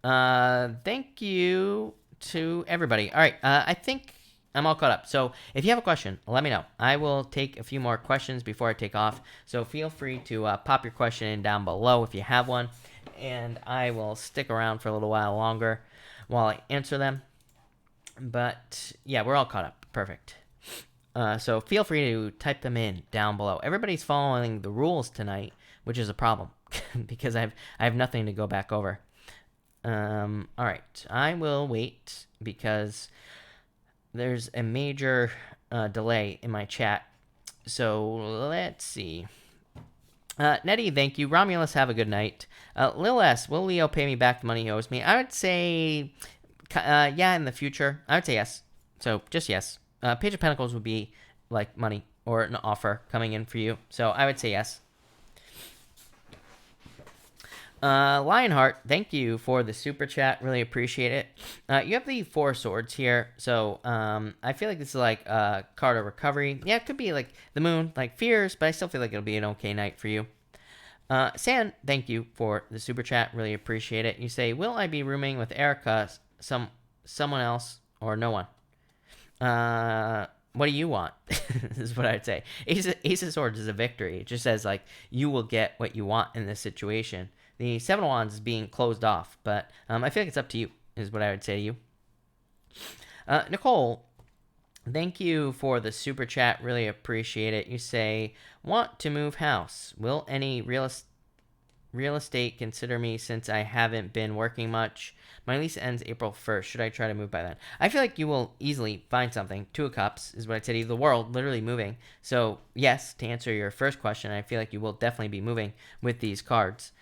Thank you to everybody. All right. I think I'm all caught up. So if you have a question, let me know. I will take a few more questions before I take off. So feel free to pop your question in down below if you have one. And I will stick around for a little while longer while I answer them. But yeah, we're all caught up. Perfect. So feel free to type them in down below. Everybody's following the rules tonight, which is a problem because I have nothing to go back over. All right. I will wait because there's a major delay in my chat. So let's see. Nettie, thank you. Romulus, have a good night. Lil S, will Leo pay me back the money he owes me? I would say, yeah, in the future. I would say yes. So just yes. Page of Pentacles would be like money or an offer coming in for you. So I would say yes. Lionheart, thank you for the super chat. Really appreciate it. You have the Four Swords here, so I feel like this is like a card of recovery. Yeah, it could be like the moon, like fears, but I still feel like it'll be an okay night for you. San, thank you for the super chat. Really appreciate it. You say, will I be rooming with Erica, someone else, or no one? What do you want? Is what I'd say. Ace of Swords is a victory. It just says like you will get what you want in this situation. The Seven of Wands is being closed off, but I feel like it's up to you. Is what I would say to you. Nicole, thank you for the super chat. Really appreciate it. You say want to move house. Will any real estate consider me since I haven't been working much? My lease ends April 1st. Should I try to move by then? I feel like you will easily find something. Two of Cups is what I said to you. The world literally moving. So yes, to answer your first question, I feel like you will definitely be moving with these cards.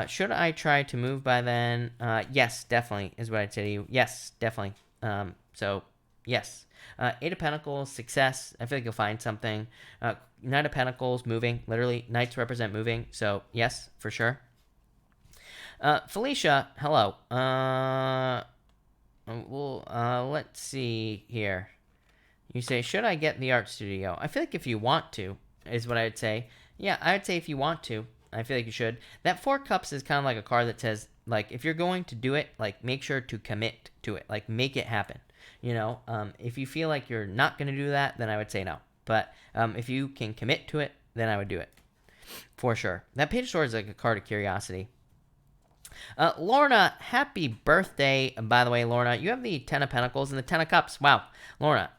Should I try to move by then? Yes, definitely is what I'd say to you. Yes, definitely. So yes. Eight of Pentacles, success. I feel like you'll find something. Knight of Pentacles, moving. Literally, Knights represent moving. So, yes, for sure. Felicia, hello. Let's see here. You say, should I get the art studio? I feel like if you want to, is what I would say. Yeah, I would say if you want to. I feel like you should. That Four Cups is kind of like a card that says, like, if you're going to do it, like, make sure to commit to it. Like, make it happen. You know, if you feel like you're not going to do that, then I would say no. But if you can commit to it, then I would do it. For sure. That Page of Swords is like a card of curiosity. Lorna, happy birthday. By the way, Lorna, you have the Ten of Pentacles and the Ten of Cups. Wow. Lorna,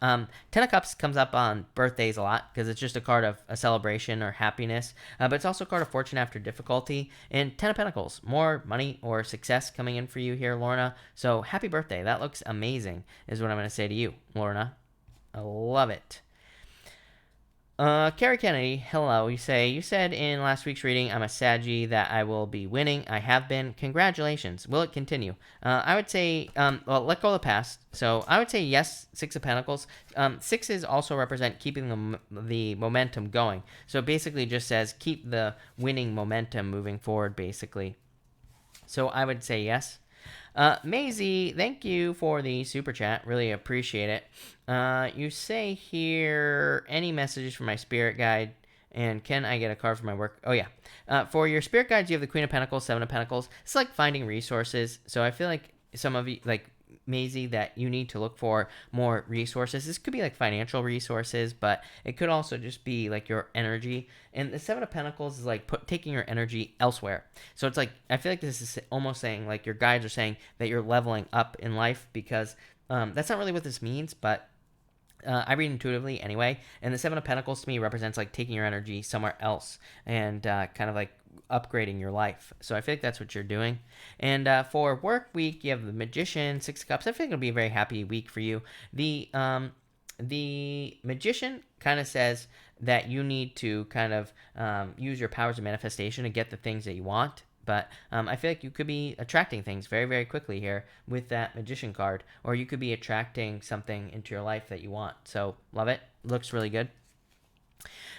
Ten of Cups comes up on birthdays a lot because it's just a card of a celebration or happiness. But it's also a card of fortune after difficulty. And Ten of Pentacles, more money or success coming in for you here, Lorna. So happy birthday. That looks amazing is what I'm going to say to you, Lorna. I love it. Carrie Kennedy, hello. You said in last week's reading, I'm a Saggy, that I will be winning. I have been. Congratulations. Will it continue? I would say, well, let go of the past. So I would say yes, Six of Pentacles. Sixes also represent keeping the momentum going. So it basically just says keep the winning momentum moving forward, basically. So I would say yes. Maisie, thank you for the super chat. Really appreciate it. You say here, any messages from my spirit guide? And can I get a card for my work? Oh, yeah. For your spirit guides, you have the Queen of Pentacles, Seven of Pentacles. It's like finding resources. So I feel like some of you, like Maisie, that you need to look for more resources. This could be like financial resources, but it could also just be like your energy. And the Seven of Pentacles is like taking your energy elsewhere. So it's like, I feel like this is almost saying like your guides are saying that you're leveling up in life, because that's not really what this means, but I read intuitively anyway. And the Seven of Pentacles to me represents like taking your energy somewhere else and kind of like upgrading your life. So I feel like that's what you're doing. And for work week, you have the Magician, Six of Cups. I think it'll be a very happy week for you. The Magician kind of says that you need to kind of use your powers of manifestation to get the things that you want. But I feel like you could be attracting things very, very quickly here with that Magician card. Or you could be attracting something into your life that you want. So love it. Looks really good.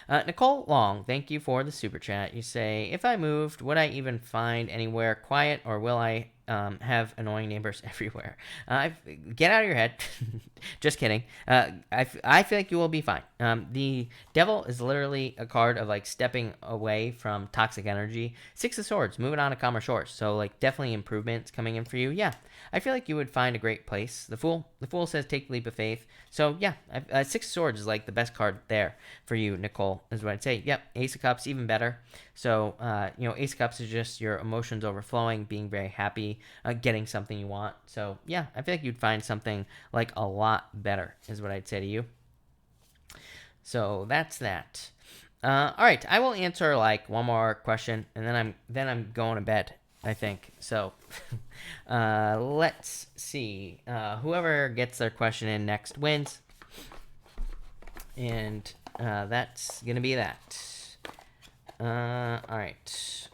Nicole Long, thank you for the super chat. You say, if I moved, would I even find anywhere quiet, or will I have annoying neighbors everywhere? Get out of your head. Just kidding. I feel like you will be fine. The Devil is literally a card of like stepping away from toxic energy. Six of Swords, moving on to calmer shores. So like definitely improvements coming in for you. Yeah, I feel like you would find a great place. The Fool says take the leap of faith. So yeah, Six of Swords is like the best card there for you, Nicole, is what I'd say. Yep, Ace of Cups, even better. So, Ace of Cups is just your emotions overflowing, being very happy, getting something you want. So, yeah, I feel like you'd find something like a lot better, is what I'd say to you. So, that's that. All right, I will answer like one more question, and then I'm going to bed, I think. So, let's see. Whoever gets their question in next wins. And that's gonna be that. All right.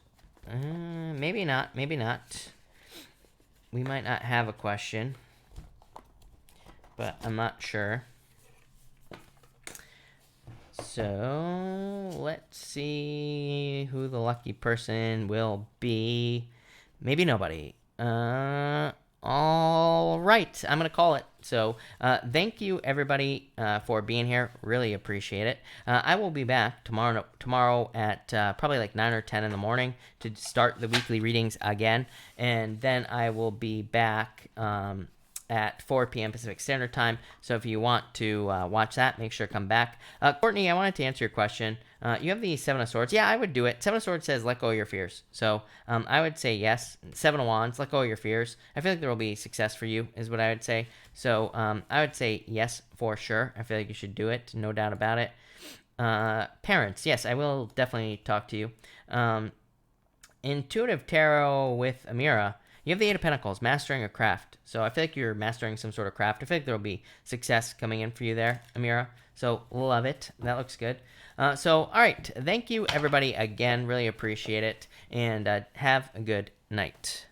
Maybe not. We might not have a question, but I'm not sure. So let's see who the lucky person will be. maybe nobody. All right, I'm gonna call it. So thank you everybody for being here. Really appreciate it. I will be back tomorrow at probably like 9 or 10 in the morning to start the weekly readings again, and then I will be back at 4 p.m. Pacific Standard Time. So if you want to watch that, make sure to come back. Courtney, I wanted to answer your question. You have the Seven of Swords. Yeah, I would do it. Seven of Swords says let go of your fears. So I would say yes. Seven of Wands, let go of your fears. I feel like there will be success for you, is what I would say. So I would say yes for sure. I feel like you should do it. No doubt about it. Parents, yes, I will definitely talk to you. Intuitive Tarot with Amira. You have the Eight of Pentacles, mastering a craft. So I feel like you're mastering some sort of craft. I feel like there will be success coming in for you there, Amira. So love it. That looks good. So, all right. Thank you, everybody, again. Really appreciate it. And have a good night.